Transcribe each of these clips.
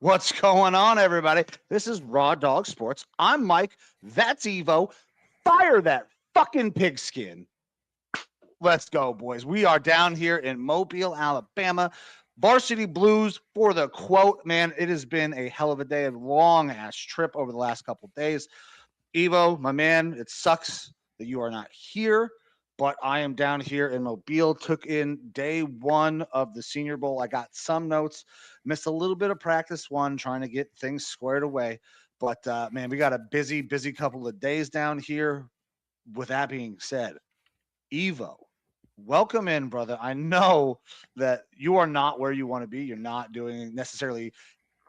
What's going on, everybody? This is Raw Dog Sports. I'm Mike. That's Evo. Fire that fucking pigskin. Let's go, boys. We are down here in Mobile, Alabama. Varsity Blues for the quote. Man, it has been a hell of a day, a long-ass trip over the last couple days. Evo, my man, it sucks that you are not here, but I am down here in Mobile. Took in day one of the Senior Bowl. I got some notes, missed a little bit of practice one, trying to get things squared away. But, man, we got a busy couple of days down here. With that being said, Evo, welcome in, brother. I know that you are not where you want to be. You're not doing necessarily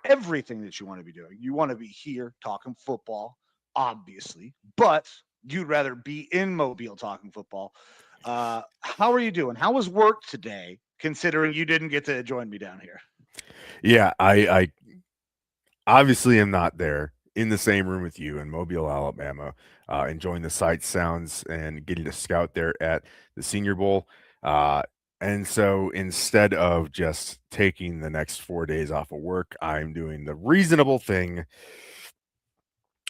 everything that you want to be doing. You want to be here talking football, obviously, but you'd rather be in Mobile talking football. How are you doing? How was work today, considering you didn't get to join me down here? Yeah, I obviously am not there in the same room with you in Mobile, Alabama, enjoying the sights, sounds, and getting to scout there at the Senior Bowl. And so instead of just taking the next 4 days off of work, I'm doing the reasonable thing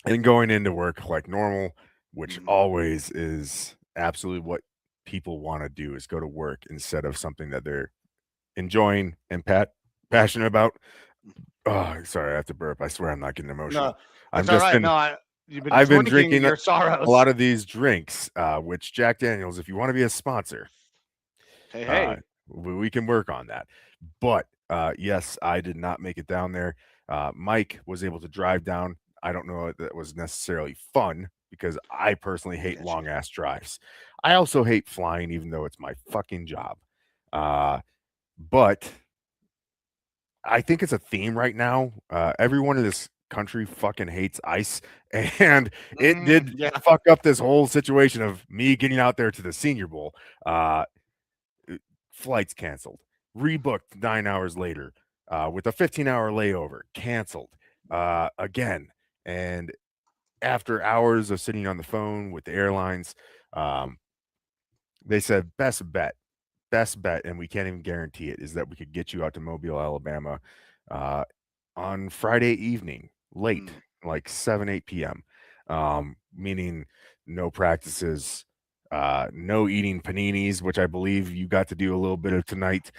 and going into work like normal, which always is absolutely what people want to do, is go to work instead of something that they're enjoying and passionate about. Oh, sorry, I have to burp. I swear I'm not getting emotional. No, that's all right. I've been drinking your sorrows. a lot of these drinks, which Jack Daniels, if you want to be a sponsor, hey, we can work on that. But yes, I did not make it down there. Mike was able to drive down. I don't know if that was necessarily fun because I personally hate long ass drives. I also hate flying, even though it's my fucking job. But I think it's a theme right now. Everyone in this country fucking hates ice, and it did fuck up this whole situation of me getting out there to the Senior Bowl. Flights canceled, rebooked 9 hours later, with a 15-hour layover, canceled again. And after hours of sitting on the phone with the airlines, they said best bet, and we can't even guarantee it, is that we could get you out to Mobile, Alabama on Friday evening, late, like 7-8 p.m., meaning no practices, no eating paninis, which I believe you got to do a little bit of tonight.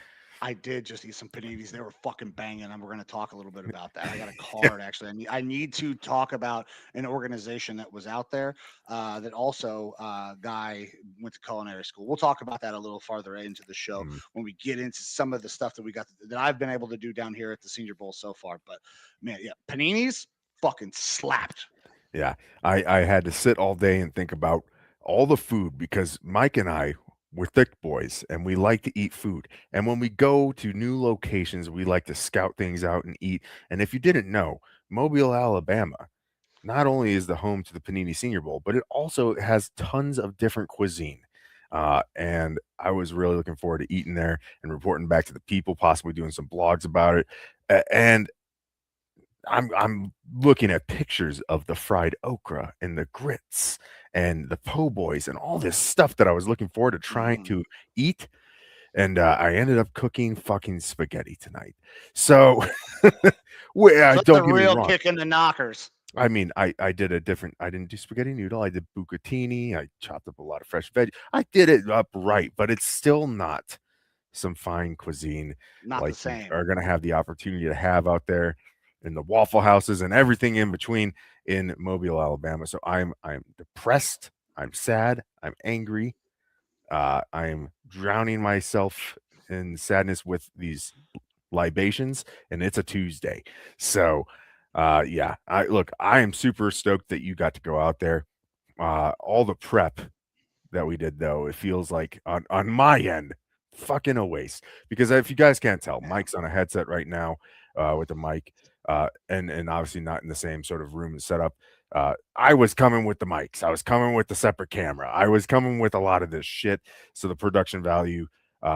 I did just eat some paninis. They were fucking banging, and we're going to talk a little bit about that. I got a card, actually. I need to talk about an organization that was out there that also guy went to culinary school. We'll talk about that a little farther into the show when we get into some of the stuff that we got that I've been able to do down here at the Senior Bowl so far. But, man, yeah, paninis fucking slapped. Yeah, I had to sit all day and think about all the food because Mike and I, we're thick boys and we like to eat food. And when we go to new locations, we like to scout things out and eat. And if you didn't know, Mobile, Alabama, not only is the home to the Panini Senior Bowl, but it also has tons of different cuisine. And I was really looking forward to eating there and reporting back to the people, possibly doing some blogs about it. And I'm looking at pictures of the fried okra and the grits and the po' boys and all this stuff that I was looking forward to trying to eat. And I ended up cooking fucking spaghetti tonight. So, don't get me wrong. Kick in the knockers. I mean, I did I didn't do spaghetti noodle. I did bucatini. I chopped up a lot of fresh veg. I did it up right, but it's still not some fine cuisine not like the same. You are going to have the opportunity to have out there in the Waffle Houses and everything in between in Mobile, Alabama. So I'm depressed. I'm sad. I'm angry. I'm drowning myself in sadness with these libations, and it's a Tuesday. So Yeah, I am super stoked that you got to go out there. All the prep that we did, though, it feels like on my end, fucking a waste. Because if you guys can't tell, Mike's on a headset right now with the mic, and obviously not in the same sort of room and setup. I was coming with the mics. I was coming with the separate camera. I was coming with a lot of this shit. So the production value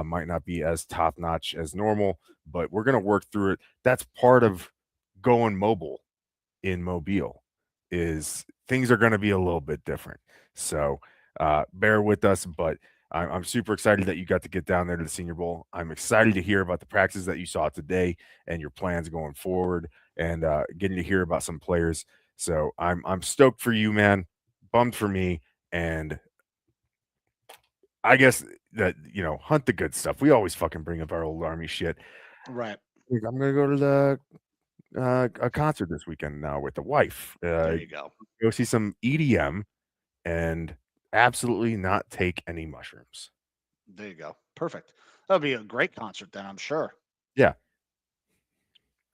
might not be as top notch as normal, but we're gonna work through it. That's part of going mobile in Mobile. Is things are going to be a little bit different. So bear with us, but I'm super excited that you got to get down there to the Senior Bowl. I'm excited to hear about the practices that you saw today and your plans going forward, and getting to hear about some players. So I'm stoked for you, man. Bummed for me, and I guess that hunt the good stuff. We always fucking bring up our old Army shit. Right. I'm gonna go to the a concert this weekend now with the wife. There you go. Go see some EDM and absolutely not take any mushrooms. There you go. Perfect. That'll be a great concert then, I'm sure. Yeah.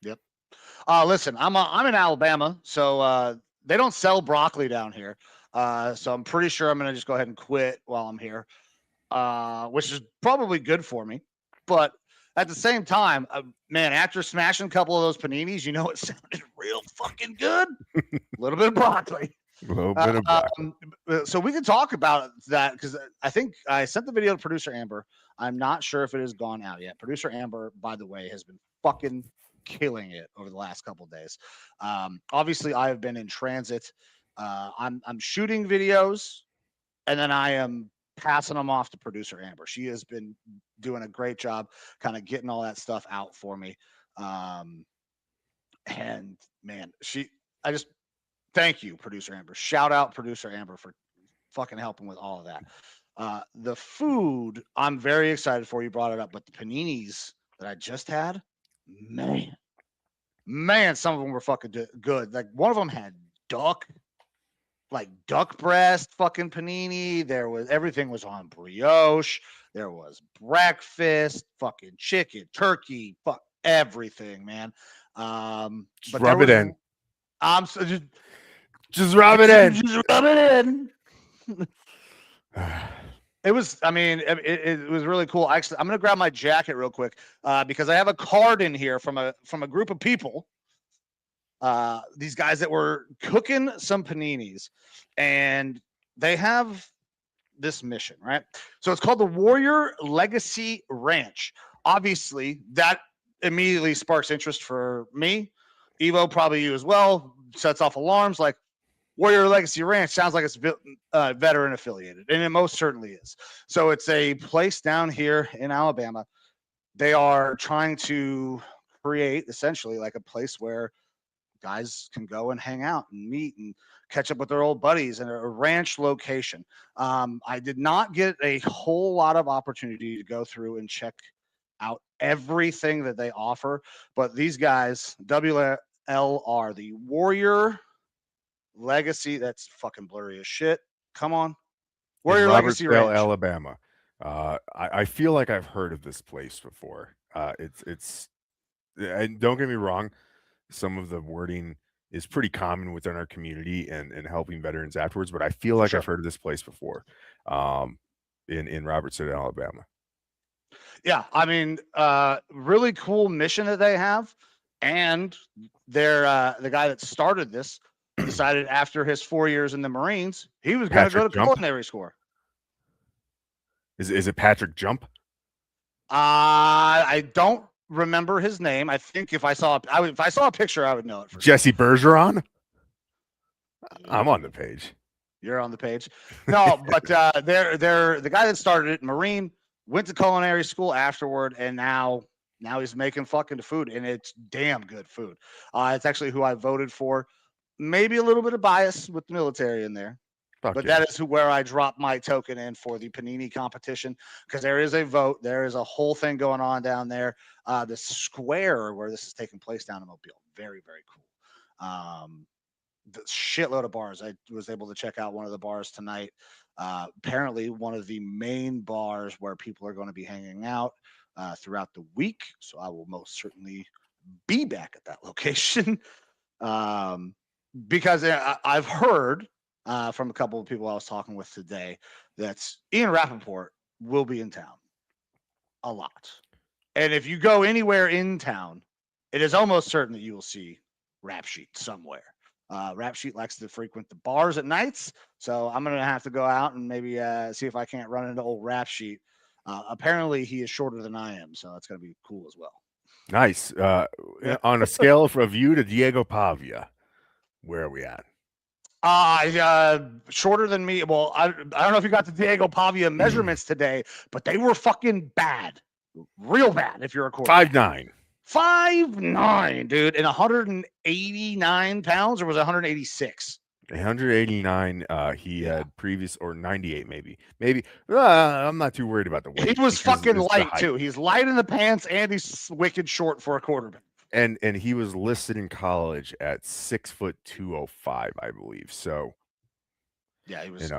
Yep. Listen, I'm in Alabama, so they don't sell broccoli down here. So I'm pretty sure I'm gonna just go ahead and quit while I'm here, which is probably good for me. But at the same time, man, after smashing a couple of those paninis, it sounded real fucking good. A little bit of broccoli. A little bit of broccoli. So we can talk about that because I think I sent the video to producer Amber. I'm not sure if it has gone out yet. Producer Amber, by the way, has been fucking killing it over the last couple of days. Obviously, I have been in transit. I'm shooting videos, and then I am passing them off to producer Amber. She has been doing a great job kind of getting all that stuff out for me. And man, I just thank you, producer Amber. Shout out producer Amber for fucking helping with all of that. The food, I'm very excited for. You brought it up, but the paninis that I just had, man, some of them were fucking good. Like one of them had duck breast fucking panini. Everything was on brioche. There was breakfast, fucking chicken, turkey, fuck everything, man. But rub it in. I'm just rub it in. Just rub it in. It was really cool. Actually, I'm gonna grab my jacket real quick because I have a card in here from a group of people. These guys that were cooking some paninis, and they have this mission, right? So it's called the Warrior Legacy Ranch. Obviously, that immediately sparks interest for me. Evo, probably you as well. Sets off alarms like Warrior Legacy Ranch sounds like it's veteran affiliated, and it most certainly is. So it's a place down here in Alabama. They are trying to create essentially like a place where guys can go and hang out and meet and catch up with their old buddies in a ranch location. I did not get a whole lot of opportunity to go through and check out everything that they offer, but these guys, WLR, the Warrior Legacy, that's fucking blurry as shit. Come on. Warrior Legacy Ranch, Alabama. I feel like I've heard of this place before. It's and don't get me wrong, some of the wording is pretty common within our community and helping veterans afterwards, but I feel like I've heard of this place before. In Robertson, Alabama. Yeah, I mean, really cool mission that they have, and they're the guy that started this decided after his 4 years in the Marines, he was going to go to culinary school. Is it Patrick Jump? I don't remember his name. I think if I saw a picture, I would know it. Jesse Bergeron? I'm on the page. You're on the page. No, but they're the guy that started it, Marine, went to culinary school afterward, and now he's making fucking food, and it's damn good food. It's actually who I voted for. Maybe a little bit of bias with the military in there. But that is where I dropped my token in for the Panini competition, because there is a vote. There is a whole thing going on down there. The square where this is taking place down in Mobile. Very, very cool. The shitload of bars. I was able to check out one of the bars tonight. Apparently one of the main bars where people are going to be hanging out throughout the week. So I will most certainly be back at that location. Because I've heard from a couple of people I was talking with today that Ian Rapoport will be in town a lot. And if you go anywhere in town, it is almost certain that you will see Rap Sheet somewhere. Rap Sheet likes to frequent the bars at nights, so I'm going to have to go out and maybe see if I can't run into old Rap Sheet. Apparently, he is shorter than I am, so that's going to be cool as well. Nice. On a scale of you to Diego Pavia, where are we at? Shorter than me. Well, I don't know if you got the Diego Pavia measurements today, but they were fucking bad. Real bad if you're a quarterback. 5'9". 5'9", dude, and 189 pounds, or was it 186? 189. He had previous, or 98 maybe. I'm not too worried about the weight. He was fucking light too. He's light in the pants and he's wicked short for a quarterback. And he was listed in college at 6'205", I believe. So yeah, he was.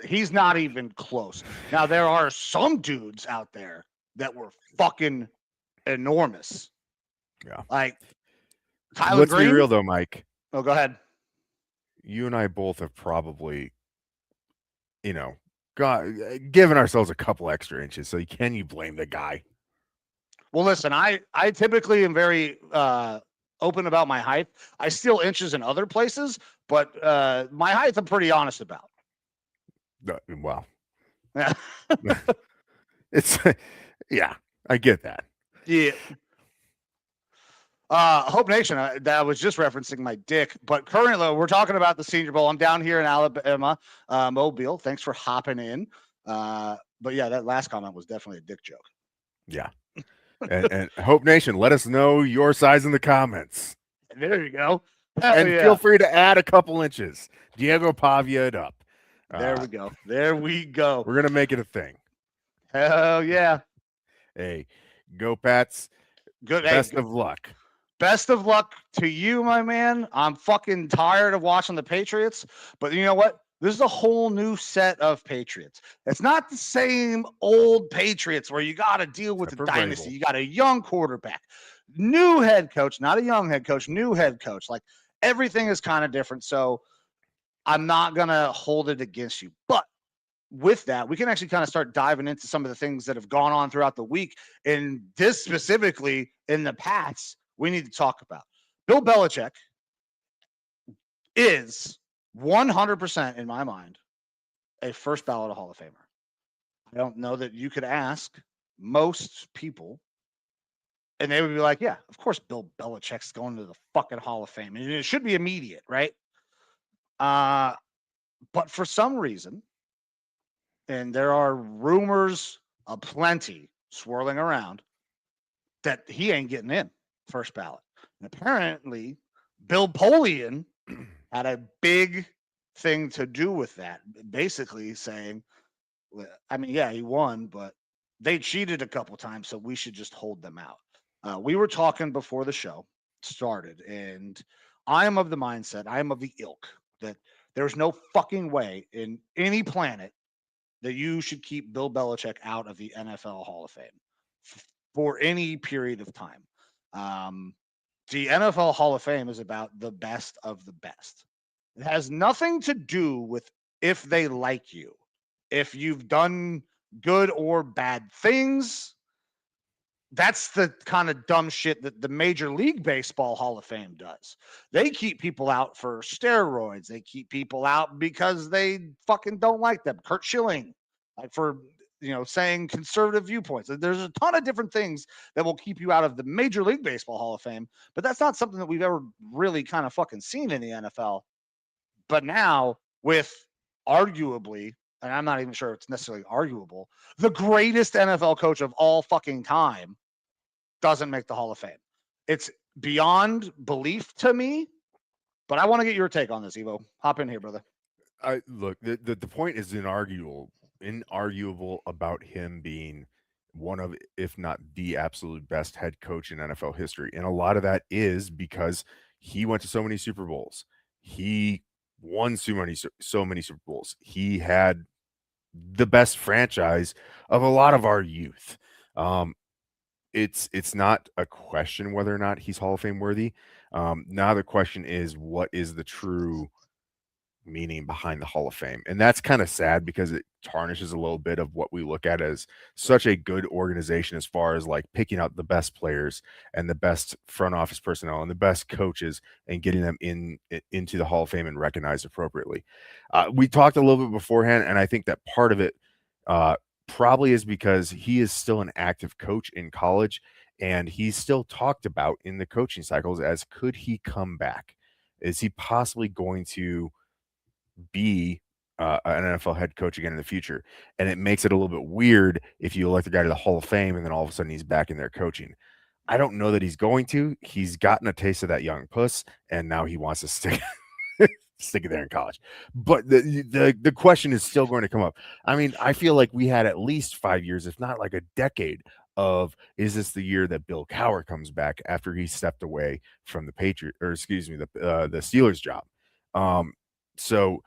He's not even close. Now there are some dudes out there that were fucking enormous. Yeah, like Tyler Let's Green. be real though, Mike. Oh, go ahead. You and I both have probably, given ourselves a couple extra inches. So can you blame the guy? Well, listen, I typically am very open about my height. I steal inches in other places, but my height I'm pretty honest about. Well, it's yeah, I get that. Yeah. Hope Nation, that was just referencing my dick, but currently we're talking about the Senior Bowl. I'm down here in Alabama, Mobile. Thanks for hopping in. But yeah, that last comment was definitely a dick joke. Yeah. and Hope Nation, let us know your size in the comments. There you go. Feel free to add a couple inches. Diego Pavia it up. There we go. There we go. We're going to make it a thing. Hell yeah. Hey, go Pats. Good. Best of luck. Best of luck to you, my man. I'm fucking tired of watching the Patriots, but you know what? This is a whole new set of Patriots. It's not the same old Patriots where you got to deal with the dynasty. You got a young quarterback, new head coach, not a young head coach, new head coach. Like everything is kind of different. So I'm not going to hold it against you. But with that, we can actually kind of start diving into some of the things that have gone on throughout the week. And this specifically in the Pats, we need to talk about. Bill Belichick is 100% in my mind a first ballot Hall of Famer. I don't know that you could ask most people and they would be like, yeah, of course Bill Belichick's going to the fucking Hall of Fame. And it should be immediate, right? But for some reason, and there are rumors aplenty swirling around, that he ain't getting in first ballot. And apparently Bill Polian had a big thing to do with that, basically saying, I mean, yeah, he won, but they cheated a couple times, so we should just hold them out. We were talking before the show started, and I am of the mindset, I am of the ilk that there's no fucking way in any planet that you should keep Bill Belichick out of the NFL Hall of Fame for any period of time. The NFL Hall of Fame is about the best of the best. It has nothing to do with if they like you, if you've done good or bad things. That's the kind of dumb shit that the Major League Baseball Hall of Fame does. They keep people out for steroids. They keep people out because they fucking don't like them. Kurt Schilling, like for saying conservative viewpoints. There's a ton of different things that will keep you out of the Major League Baseball Hall of Fame, but that's not something that we've ever really kind of fucking seen in the NFL. But now with arguably, and I'm not even sure it's necessarily arguable, the greatest NFL coach of all fucking time doesn't make the Hall of Fame. It's beyond belief to me, but I want to get your take on this, Evo. Hop in here, brother. Look, the point is inarguable about him being one of, if not the absolute best head coach in NFL history. And a lot of that is because he went to so many Super Bowls. He won so many Super Bowls. He had the best franchise of a lot of our youth. it's not a question whether or not he's Hall of Fame worthy. Now the question is, what is the true meaning behind the Hall of Fame? And that's kind of sad because it tarnishes a little bit of what we look at as such a good organization as far as like picking out the best players and the best front office personnel and the best coaches and getting them into the Hall of Fame and recognized appropriately. We talked a little bit beforehand, and I think that part of it probably is because he is still an active coach in college, and he's still talked about in the coaching cycles as, could he come back? Is he possibly going to be an NFL head coach again in the future? And it makes it a little bit weird if you elect a guy to the Hall of Fame and then all of a sudden he's back in there coaching. I don't know that he's going to. He's gotten a taste of that young puss, and now he wants to stick it there in college. But the question is still going to come up. I mean, I feel like we had at least 5 years, if not like a decade, of, is this the year that Bill Cowher comes back after he stepped away from the the Steelers job? So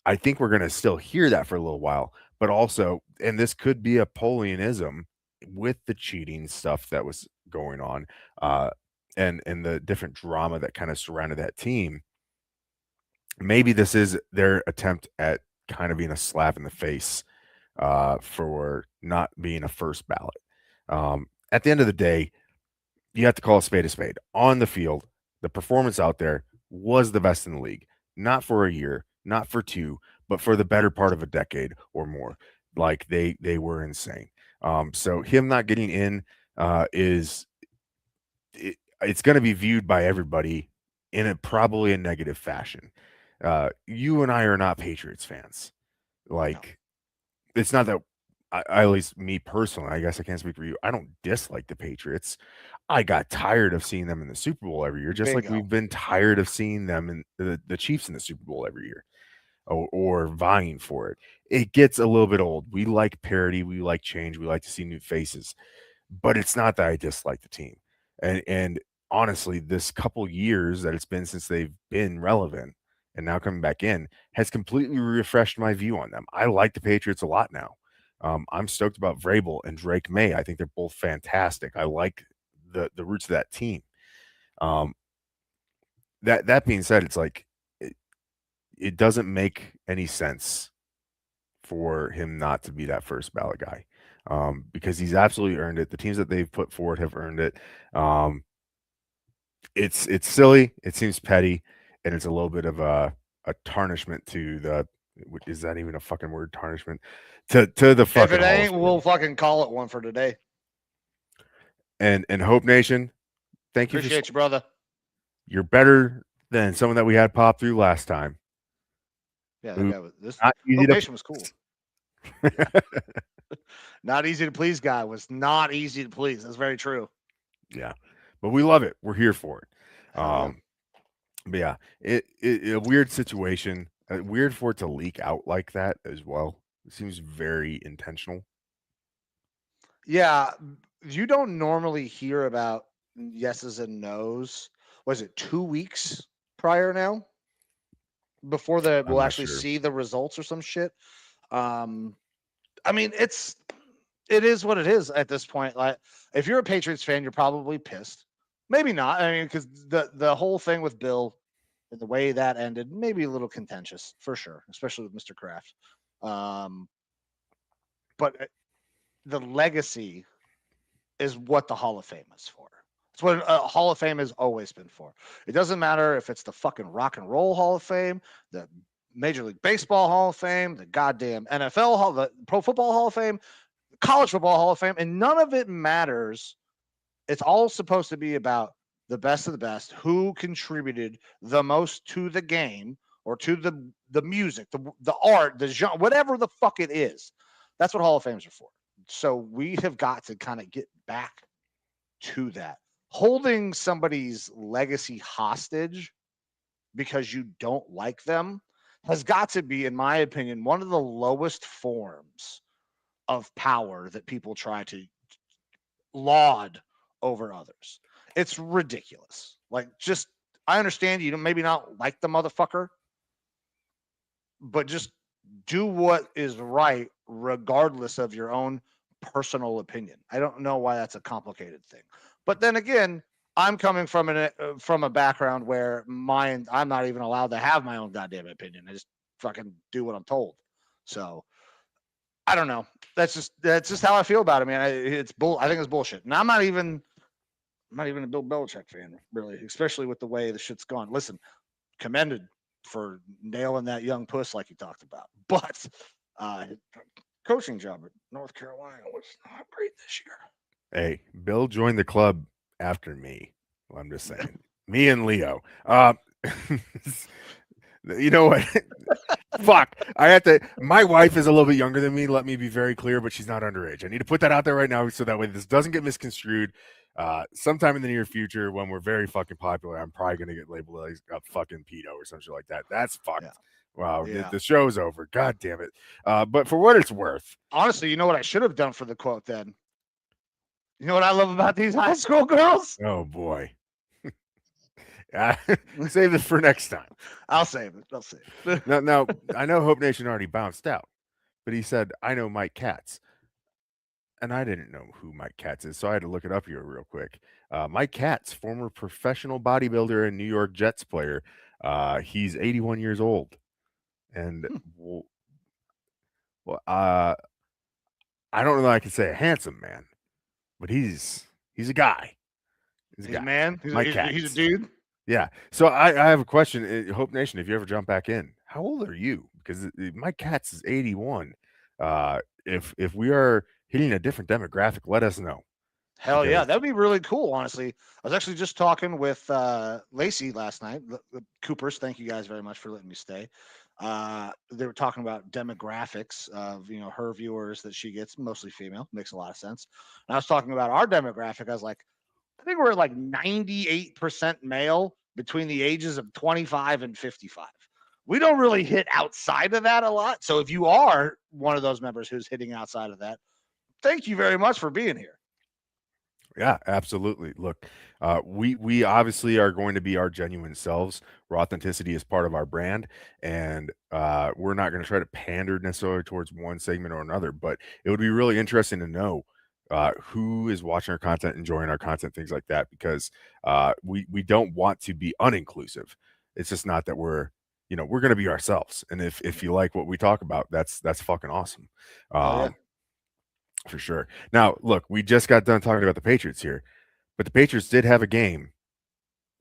I think we're going to still hear that for a little while, but also, and this could be a Polianism with the cheating stuff that was going on, and the different drama that kind of surrounded that team. Maybe this is their attempt at kind of being a slap in the face for not being a first ballot. At the end of the day, you have to call a spade. On the field, the performance out there was the best in the league. Not for a year, not for two, but for the better part of a decade or more. Like they were insane. So him not getting in it's going to be viewed by everybody in probably a negative fashion. You and I are not Patriots fans. Like, it's not that at least me personally, I guess I can't speak for you, I don't dislike the Patriots. I got tired of seeing them in the Super Bowl every year, just like we've been tired of seeing them in the Chiefs in the Super Bowl every year, or vying for it. It gets a little bit old. We like parity, we like change, we like to see new faces, but it's not that I dislike the team. And honestly, this couple years that it's been since they've been relevant and now coming back in has completely refreshed my view on them. I like the Patriots a lot now. I'm stoked about Vrabel and Drake May. I think they're both fantastic. I like the roots of that team. That being said, it's like it doesn't make any sense for him not to be that first ballot guy, because he's absolutely earned it. The teams that they've put forward have earned it. It's silly. It seems petty, and it's a little bit of a tarnishment to the. Is that even a fucking word? Tarnishment to the fucking. If it ain't, we'll fucking call it one for today. And Hope Nation, thank you. Appreciate you, brother. You're better than someone that we had pop through last time. Yeah, that guy was, this Hope Nation was cool. Not easy to please guy was not easy to please. That's very true. Yeah, but we love it. We're here for it. But yeah, it a weird situation. Weird for it to leak out like that as well. It seems very intentional. Yeah, you don't normally hear about yeses and nos. Was it 2 weeks prior now? Before we'll actually see the results or some shit. I mean, it is what it is at this point. Like, if you're a Patriots fan, you're probably pissed. Maybe not. I mean, because the whole thing with Bill and the way that ended, maybe a little contentious for sure, especially with Mr. Kraft. But the legacy is what the Hall of Fame is for. It's what a Hall of Fame has always been for. It doesn't matter if it's the fucking Rock and Roll Hall of Fame, the Major League Baseball Hall of Fame, the goddamn NFL the Pro Football Hall of Fame, the College Football Hall of Fame, and none of it matters. It's all supposed to be about the best of the best, who contributed the most to the game or to the music, the art, the genre, whatever the fuck it is. That's what Hall of Fames are for. So we have got to kind of get back to that. Holding somebody's legacy hostage because you don't like them has got to be, in my opinion, one of the lowest forms of power that people try to laud over others. It's ridiculous. Like, just, I understand you don't maybe not like the motherfucker, but just do what is right regardless of your own personal opinion. I don't know why that's a complicated thing. But then again, I'm coming from a background where I'm not even allowed to have my own goddamn opinion. I just fucking do what I'm told. So I don't know. That's just how I feel about it, man. I think it's bullshit. And I'm not even a Bill Belichick fan, really, especially with the way the shit's gone. Listen, commended for nailing that young puss like you talked about. But coaching job at North Carolina was not great this year. Hey, Bill joined the club after me. Well, I'm just saying. Me and Leo. You know what? Fuck. I have to. My wife is a little bit younger than me. Let me be very clear, but she's not underage. I need to put that out there right now so that way this doesn't get misconstrued. Sometime in the near future, when we're very fucking popular, I'm probably gonna get labeled as a fucking pedo or something like that. That's fucked. Yeah. Wow, Yeah. the show's over. God damn it. But for what it's worth, Honestly, you know what I should have done for the quote then? You know what I love about these high school girls? oh boy. Save this for next time. I'll save it. Now, I know Hope Nation already bounced out, but he said, I know Mike Katz. And I didn't know who Mike Katz is, so I had to look it up here real quick. Mike Katz, former professional bodybuilder and New York Jets player. He's 81 years old. And, I don't know that I can say a handsome man, but he's a guy. He's a guy. Man. He's Mike a Katz. dude. Yeah. So I have a question. Hope Nation, if you ever jump back in, how old are you? Because Mike Katz is 81. If we are hitting a different demographic, let us know. Hell yeah, that would be really cool. Honestly, I was actually just talking with Lacey last night. The Coopers, thank you guys very much for letting me stay. They were talking about demographics of her viewers that she gets, mostly female. Makes a lot of sense. And I was talking about our demographic. I was like, I think we're like 98% male between the ages of 25 and 55. We don't really hit outside of that a lot. So if you are one of those members who's hitting outside of that, thank you very much for being here. Yeah, absolutely. Look, we obviously are going to be our genuine selves. Our authenticity is part of our brand, and we're not going to try to pander necessarily towards one segment or another. But it would be really interesting to know who is watching our content, enjoying our content, things like that, because we don't want to be uninclusive. It's just not that we're going to be ourselves, and if you like what we talk about, that's fucking awesome. Yeah. For sure. Now, look, we just got done talking about the Patriots here, but the Patriots did have a game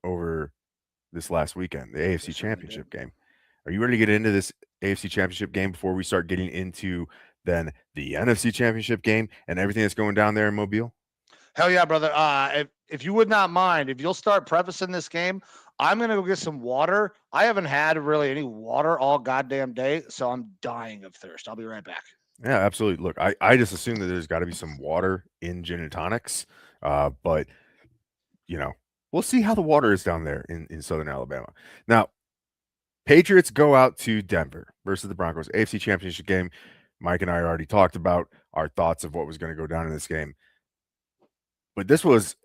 over this last weekend, the AFC Championship game. Are you ready to get into this AFC Championship game before we start getting into then the NFC Championship game and everything that's going down there in Mobile? Hell yeah, brother. If you would not mind, if you'll start prefacing this game, I'm going to go get some water. I haven't had really any water all goddamn day, so I'm dying of thirst. I'll be right back. Yeah, absolutely. Look, I just assume that there's got to be some water in gin and tonics, but we'll see how the water is down there in Southern Alabama. Now, Patriots go out to Denver versus the Broncos, AFC Championship game. Mike and I already talked about our thoughts of what was going to go down in this game, but this was,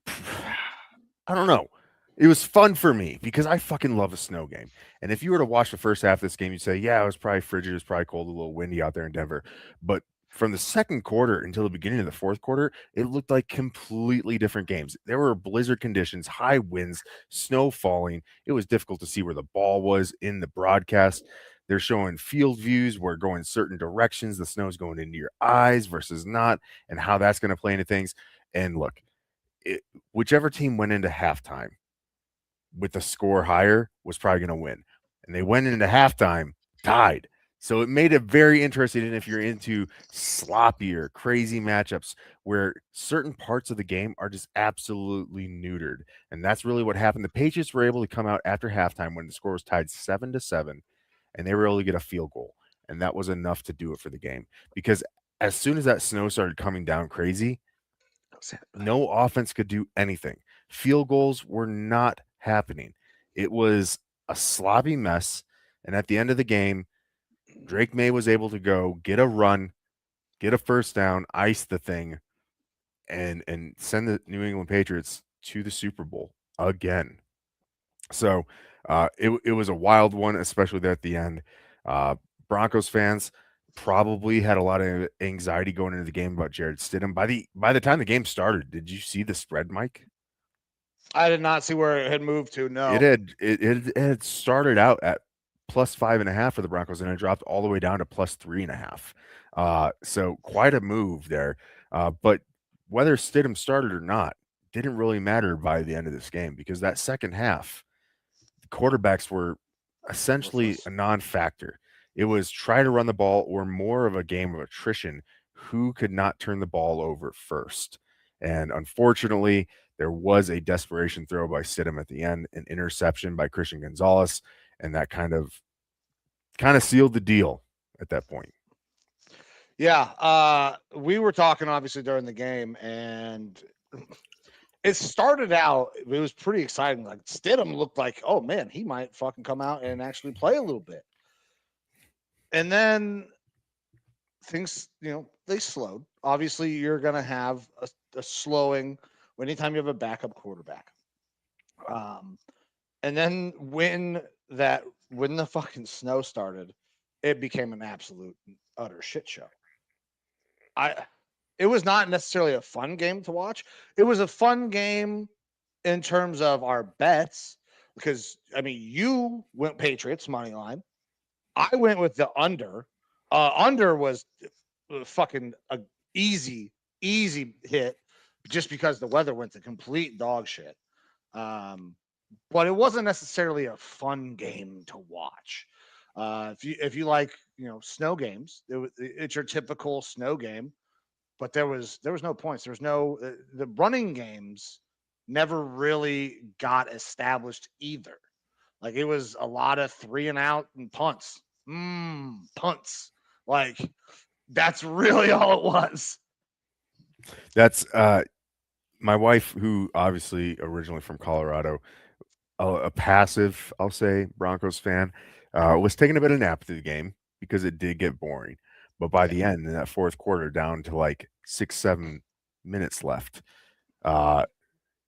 I don't know. It was fun for me because I fucking love a snow game. And if you were to watch the first half of this game, you'd say, yeah, it was probably frigid. It was probably cold, a little windy out there in Denver. But from the second quarter until the beginning of the fourth quarter, it looked like completely different games. There were blizzard conditions, high winds, snow falling. It was difficult to see where the ball was in the broadcast. They're showing field views where going certain directions, the snow's going into your eyes versus not, and how that's going to play into things. And look, whichever team went into halftime with the score higher was probably going to win. And they went into halftime tied. So it made it very interesting. And if you're into sloppier, crazy matchups where certain parts of the game are just absolutely neutered. And that's really what happened. The Patriots were able to come out after halftime when the score was tied 7-7, and they were able to get a field goal. And that was enough to do it for the game. Because as soon as that snow started coming down crazy, no offense could do anything. Field goals were not happening. It was a sloppy mess. And at the end of the game, Drake May was able to go get a run, get a first down, ice the thing, and send the New England Patriots to the Super Bowl again. So it was a wild one, especially there at the end. Broncos fans, probably had a lot of anxiety going into the game about Jared Stidham. By the time the game started, did you see the spread, Mike? I did not see where it had moved to. No. It had started out at +5.5 for the Broncos, and it dropped all the way down to +3.5. So quite a move there. But whether Stidham started or not didn't really matter by the end of this game, because that second half, the quarterbacks were essentially Worthless. a non-factor. It was try to run the ball, or more of a game of attrition. Who could not turn the ball over first? And unfortunately, there was a desperation throw by Stidham at the end, an interception by Christian Gonzalez, and that kind of sealed the deal at that point. Yeah, we were talking obviously during the game, and it started out. It was pretty exciting. Like Stidham looked like, oh man, he might fucking come out and actually play a little bit. And then things, they slowed. Obviously, you're gonna have a slowing anytime you have a backup quarterback. And then when the fucking snow started, it became an absolute utter shit show. It was not necessarily a fun game to watch. It was a fun game in terms of our bets, because you went Patriots money line. I went with the under. Under was fucking a easy hit, just because the weather went to complete dog shit. But it wasn't necessarily a fun game to watch. If you like snow games, it's your typical snow game. But there was no points. There was no the running games never really got established either. Like it was a lot of 3 and out and punts. Punts. Like that's really all it was. That's my wife, who obviously originally from Colorado, a passive, I'll say, Broncos fan, was taking a bit of nap through the game because it did get boring. But by the end, in that fourth quarter, down to like 6-7 minutes left,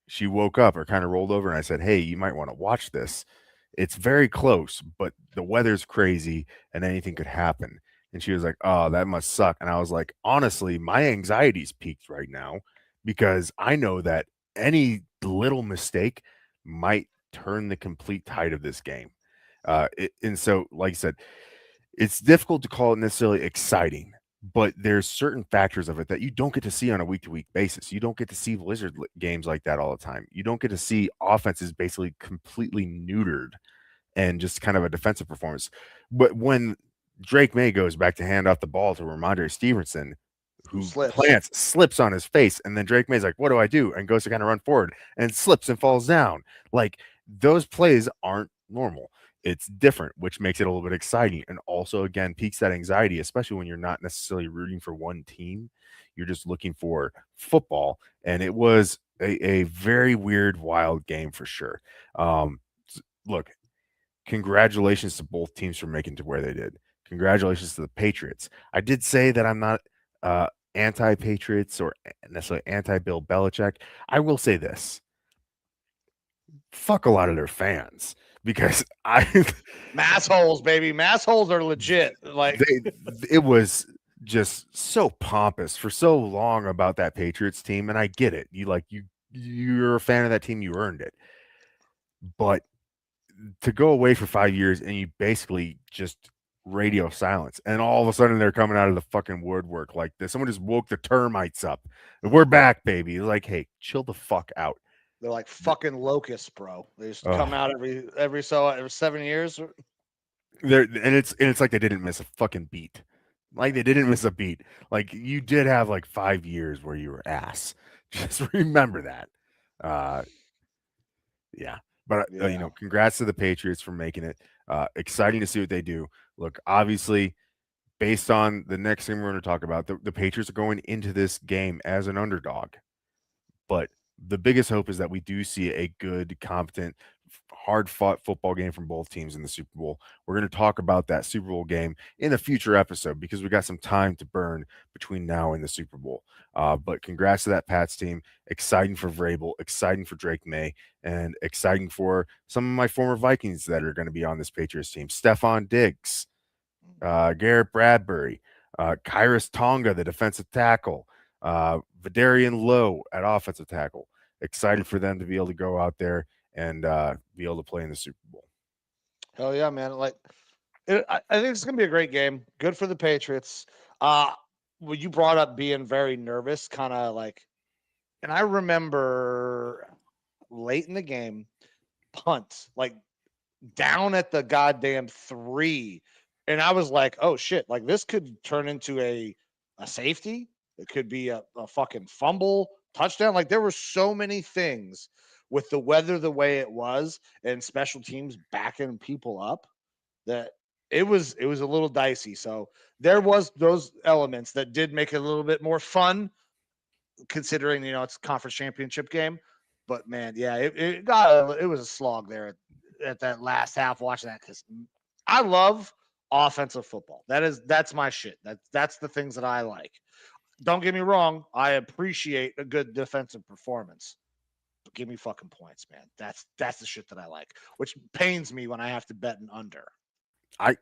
she woke up or kind of rolled over, and I said, "Hey, you might want to watch this. It's very close, but the weather's crazy and anything could happen." And she was like, "Oh, that must suck." And I was like, "Honestly, my anxiety's peaked right now, because I know that any little mistake might turn the complete tide of this game." And so, like I said, it's difficult to call it necessarily exciting, but there's certain factors of it that you don't get to see on a week-to-week basis. You don't get to see games like that all the time. You don't get to see offenses basically completely neutered and just kind of a defensive performance. But when Drake May goes back to hand off the ball to Ramondre Stevenson, who slips on his face, and then Drake May's like, "What do I do?" and goes to kind of run forward and slips and falls down. Like, those plays aren't normal. It's different, which makes it a little bit exciting, and also, again, piques that anxiety, especially when you're not necessarily rooting for one team. You're just looking for football, and it was a very weird, wild game for sure. Look, congratulations to both teams for making to where they did. Congratulations to the Patriots. I did say that I'm not anti-Patriots or necessarily anti-Bill Belichick. I will say this: fuck a lot of their fans, because massholes, baby. Massholes are legit. Like it was just so pompous for so long about that Patriots team, and I get it. You're a fan of that team, you earned it. But to go away for 5 years and you basically just radio silence, and all of a sudden they're coming out of the fucking woodwork like this. Someone just woke the termites up. We're back, baby. Like, hey, chill the fuck out. They're like fucking locusts, bro. They just come out every 7 years. And it's like they didn't miss a fucking beat. Like, they didn't miss a beat. Like, you did have like 5 years where you were ass. Just remember that. Yeah. But congrats to the Patriots for making it. Exciting to see what they do. Look, obviously, based on the next thing we're going to talk about, the Patriots are going into this game as an underdog. But the biggest hope is that we do see a good, competent, hard-fought football game from both teams in the Super Bowl. We're going to talk about that Super Bowl game in a future episode, because we got some time to burn between now and the Super Bowl. But congrats to that Pats team. Exciting for Vrabel, exciting for Drake May, and exciting for some of my former Vikings that are going to be on this Patriots team. Stephon Diggs, Garrett Bradbury, Kyrus Tonga, the defensive tackle, Vidarian Lowe at offensive tackle. Excited for them to be able to go out there and be able to play in the Super Bowl. Hell yeah, man! I think it's gonna be a great game. Good for the Patriots. Well, you brought up being very nervous, kind of like, and I remember late in the game, punt, like down at the goddamn 3, and I was like, oh shit, like this could turn into a safety. It could be a fucking fumble, touchdown. Like there were so many things with the weather the way it was and special teams backing people up that it was a little dicey. So there was those elements that did make it a little bit more fun, considering it's conference championship game. But man, yeah, it was a slog there at that last half watching that, because I love offensive football. That's my shit. That's the things that I like. Don't get me wrong, I appreciate a good defensive performance. But give me fucking points, man. That's the shit that I like, which pains me when I have to bet an under. I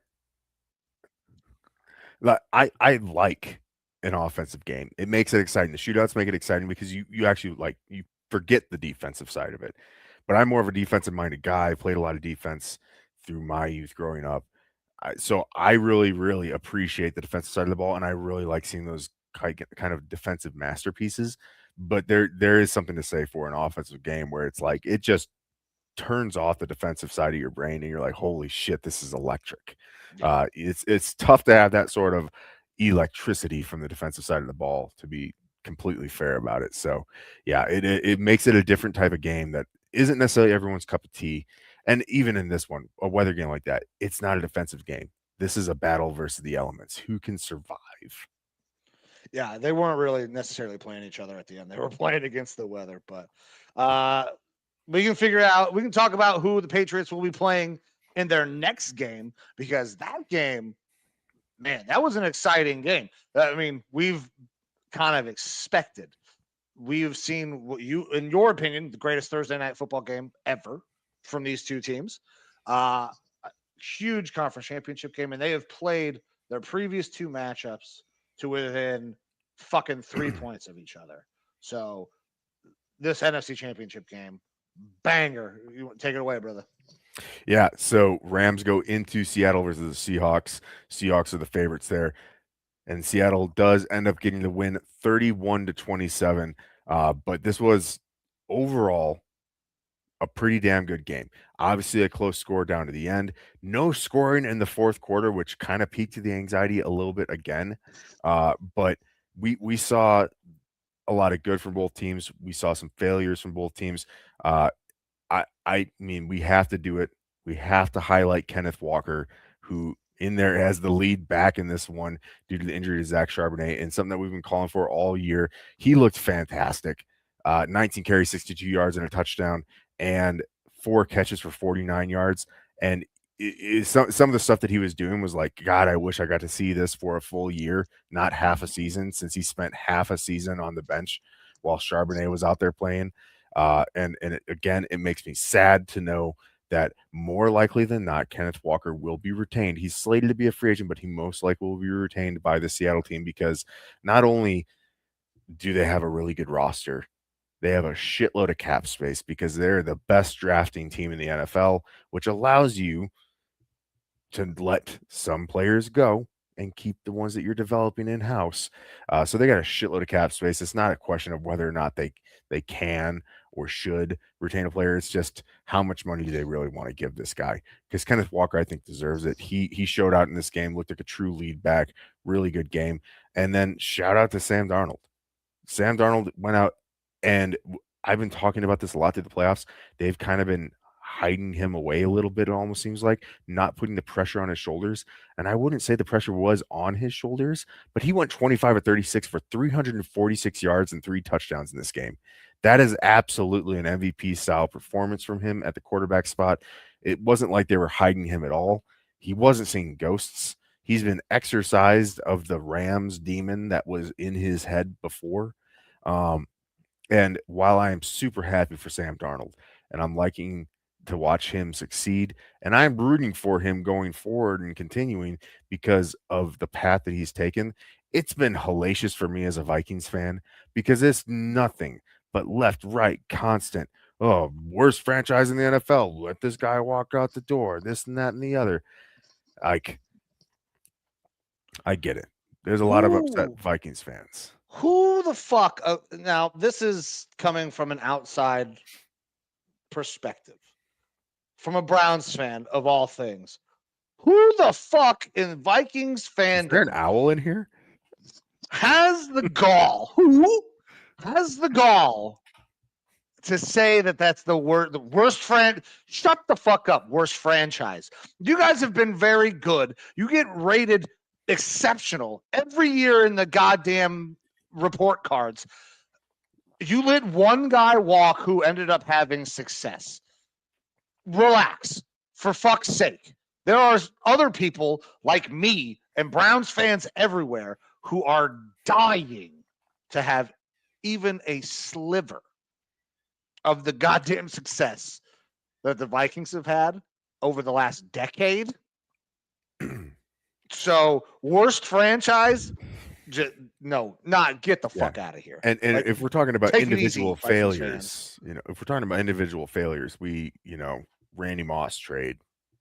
I like an offensive game. It makes it exciting. The shootouts make it exciting because you actually you forget the defensive side of it. But I'm more of a defensive minded guy. I played a lot of defense through my youth growing up. So I really, really appreciate the defensive side of the ball, and I really like seeing those kind of defensive masterpieces. But there is something to say for an offensive game where it's like it just turns off the defensive side of your brain, and you're like, holy shit, this is electric. Yeah. It's tough to have that sort of electricity from the defensive side of the ball, to be completely fair about it. So yeah, it makes it a different type of game that isn't necessarily everyone's cup of tea. And even in this one, a weather game like that, it's not a defensive game. This is a battle versus the elements. Who can survive? Yeah, they weren't really necessarily playing each other at the end. They were playing against the weather, but uh we can talk about who the Patriots will be playing in their next game, because that game, man, that was an exciting game. I mean, we've kind of expected. We've seen what in your opinion, the greatest Thursday night football game ever from these two teams. Uh Huge conference championship game, and they have played their previous two matchups to within fucking 3 points of each other. So this NFC championship game, banger. You take it away, brother. Yeah, so Rams go into Seattle versus the Seahawks. Seahawks are the favorites there, and Seattle does end up getting the win 31-27. But this was overall a pretty damn good game. Obviously, a close score down to the end. No scoring in the fourth quarter, which kind of piqued the anxiety a little bit again. But we saw a lot of good from both teams. We saw some failures from both teams. Uh, I mean, we have to do it. We have to highlight Kenneth Walker, who in there as the lead back in this one due to the injury to Zach Charbonnet, and something that we've been calling for all year. He looked fantastic. 19 carries, 62 yards, and a touchdown, and 4 catches for 49 yards. And some of the stuff that he was doing was like, God, I wish I got to see this for a full year, not half a season, since he spent half a season on the bench while Charbonnet was out there playing. Again, it makes me sad to know that more likely than not, Kenneth Walker will be retained. He's slated to be a free agent, but he most likely will be retained by the Seattle team, because not only do they have a really good roster, they have a shitload of cap space because they're the best drafting team in the NFL, which allows you to let some players go and keep the ones that you're developing in house. So they got a shitload of cap space. It's not a question of whether or not they can or should retain a player. It's just how much money do they really want to give this guy? Because Kenneth Walker, I think, deserves it. He showed out in this game, looked like a true lead back, really good game. And then shout out to Sam Darnold. Sam Darnold went out, and I've been talking about this a lot through the playoffs. They've kind of been hiding him away a little bit, it almost seems like, not putting the pressure on his shoulders. And I wouldn't say the pressure was on his shoulders, but he went 25 of 36 for 346 yards and 3 touchdowns in this game. That is absolutely an MVP style performance from him at the quarterback spot. It wasn't like they were hiding him at all. He wasn't seeing ghosts. He's been exorcised of the Rams demon that was in his head before. And while I am super happy for Sam Darnold, and I'm liking to watch him succeed, and I'm rooting for him going forward and continuing because of the path that he's taken. It's been hellacious for me as a Vikings fan because it's nothing but left, right, constant. Oh, worst franchise in the NFL. Let this guy walk out the door. This and that and the other. Like, I get it. There's a lot of upset Vikings fans. Who the fuck? Now, this is coming from an outside perspective, from a Browns fan of all things. Who the fuck in Vikings fandom Is there an owl in here? has the gall? Who has the gall to say that that's the worst shut the fuck up, worst franchise? You guys have been very good. You get rated exceptional every year in the goddamn report cards. You let one guy walk who ended up having success. Relax, for fuck's sake. There are other people like me and Browns fans everywhere who are dying to have even a sliver of the goddamn success that the Vikings have had over the last decade. So, worst franchise? Get the fuck out of here. And like, if we're talking about individual failures, Randy Moss trade,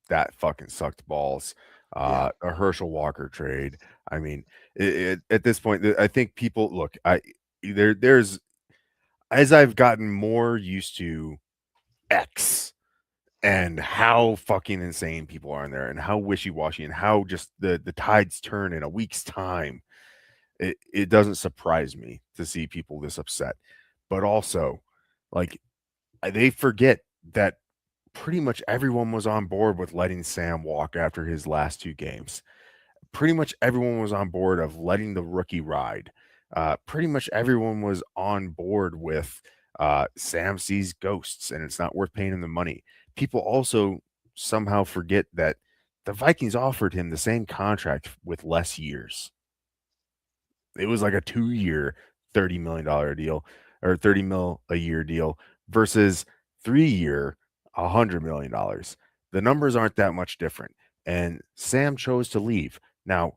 that fucking sucked balls. A Herschel Walker trade. I mean, at this point, I think people look. There's as I've gotten more used to X and how fucking insane people are in there, and how wishy-washy, and how just the tides turn in a week's time. It doesn't surprise me to see people this upset, but also, like, they forget that pretty much everyone was on board with letting Sam walk after his last 2 games. Pretty much everyone was on board of letting the rookie ride. Pretty much everyone was on board with Sam sees ghosts and it's not worth paying him the money. People also somehow forget that the Vikings offered him the same contract with less years. It was like a 2-year, $30 million deal, or $30 million a year deal versus 3-year, $100 million. The numbers aren't that much different. And Sam chose to leave. Now,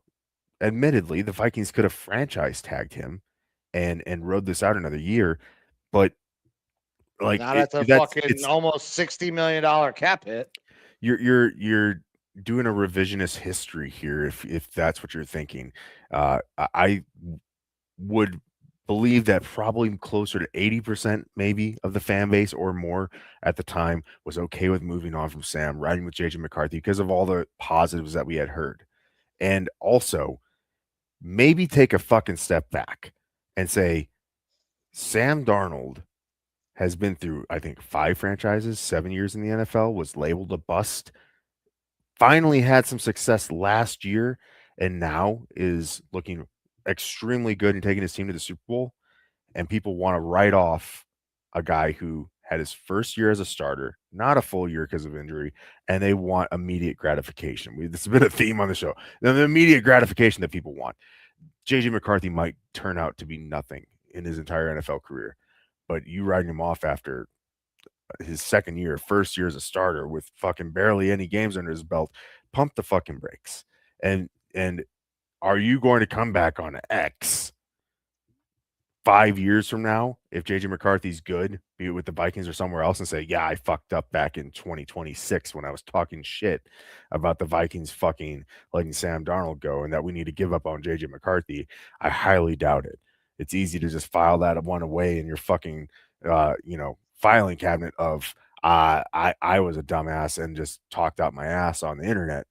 admittedly, the Vikings could have franchise tagged him and rode this out another year, but like not at the fucking almost $60 million cap hit. You're doing a revisionist history here if that's what you're thinking. I would believe that probably closer to 80% maybe of the fan base or more at the time was okay with moving on from Sam, riding with JJ McCarthy because of all the positives that we had heard. And also maybe take a fucking step back and say Sam Darnold has been through, I think, 5 franchises, 7 years in the NFL, was labeled a bust, finally had some success last year, and now is looking extremely good and taking his team to the Super Bowl. And people want to write off a guy who had his first year as a starter, not a full year because of injury, and they want immediate gratification. This has been a theme on the show. The immediate gratification that people want. JJ McCarthy might turn out to be nothing in his entire NFL career, but you writing him off after his second year, first year as a starter with fucking barely any games under his belt, pump the fucking brakes. And are you going to come back on X 5 years from now if JJ McCarthy's good, be it with the Vikings or somewhere else, and say, yeah, I fucked up back in 2026 when I was talking shit about the Vikings fucking letting Sam Darnold go and that we need to give up on JJ McCarthy? I highly doubt it. It's easy to just file that one away in your fucking filing cabinet of I was a dumbass and just talked out my ass on the internet.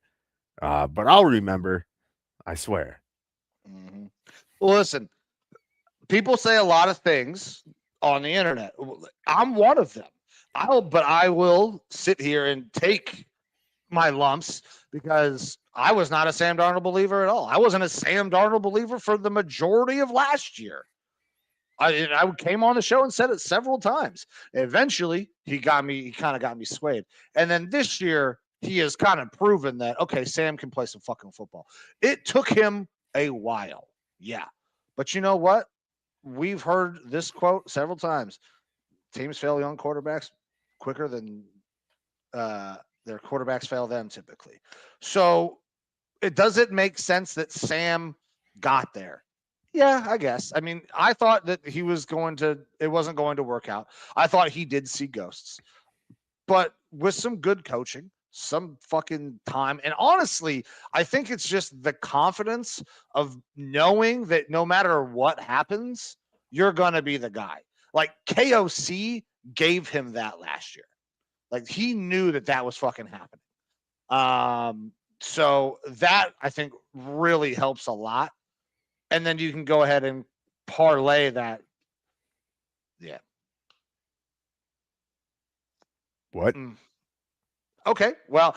But I'll remember, I swear. Mm-hmm. Well, listen, people say a lot of things on the internet. I'm one of them. I will sit here and take my lumps because I was not a Sam Darnold believer at all. I wasn't a Sam Darnold believer for the majority of last year. I came on the show and said it several times. Eventually, he kind of got me swayed. And then this year, he has kind of proven that, okay, Sam can play some fucking football. It took him a while. Yeah. But you know what? We've heard this quote several times. Teams fail young quarterbacks quicker than their quarterbacks fail them typically. So does it make sense that Sam got there? Yeah, I guess. I mean, I thought that it wasn't going to work out. I thought he did see ghosts, but with some good coaching, some fucking time. And honestly, I think it's just the confidence of knowing that no matter what happens, you're going to be the guy. Like KOC gave him that last year. Like he knew that was fucking happening. So that I think really helps a lot. And then you can go ahead and parlay that. Yeah. What? Okay. Well,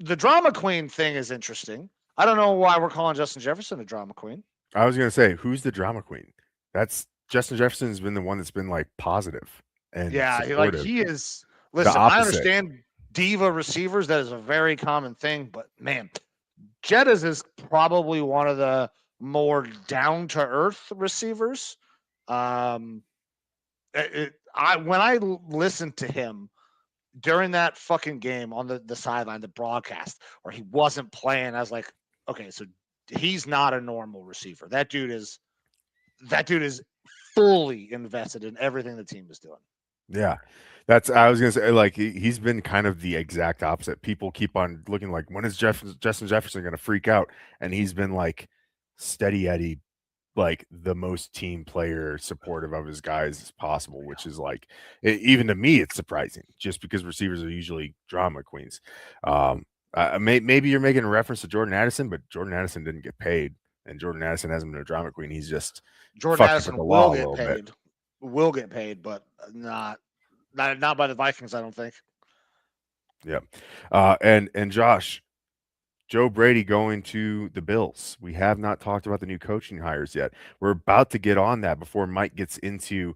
the drama queen thing is interesting. I don't know why we're calling Justin Jefferson a drama queen. I was going to say, who's the drama queen? That's Justin Jefferson's been the one that's been like positive and supportive. He is. Listen, I understand diva receivers. That is a very common thing, but man, Jettas is probably one of the more down to earth receivers. When I listened to him during that fucking game on the sideline, the broadcast where he wasn't playing, I was like, okay, so he's not a normal receiver. That dude is fully invested in everything the team is doing. Yeah. I was going to say, like, he's been kind of the exact opposite. People keep on looking like, when is Justin Jefferson going to freak out? And he's been like steady Eddie, like the most team player supportive of his guys as possible, which is like, even to me, it's surprising just because receivers are usually drama queens. Maybe you're making a reference to Jordan Addison, but Jordan Addison didn't get paid, and Jordan Addison hasn't been a drama queen. He's just Jordan Addison will get paid, but not by the Vikings, I don't think. Yeah. And Josh, Joe Brady going to the Bills. We have not talked about the new coaching hires yet. We're about to get on that before Mike gets into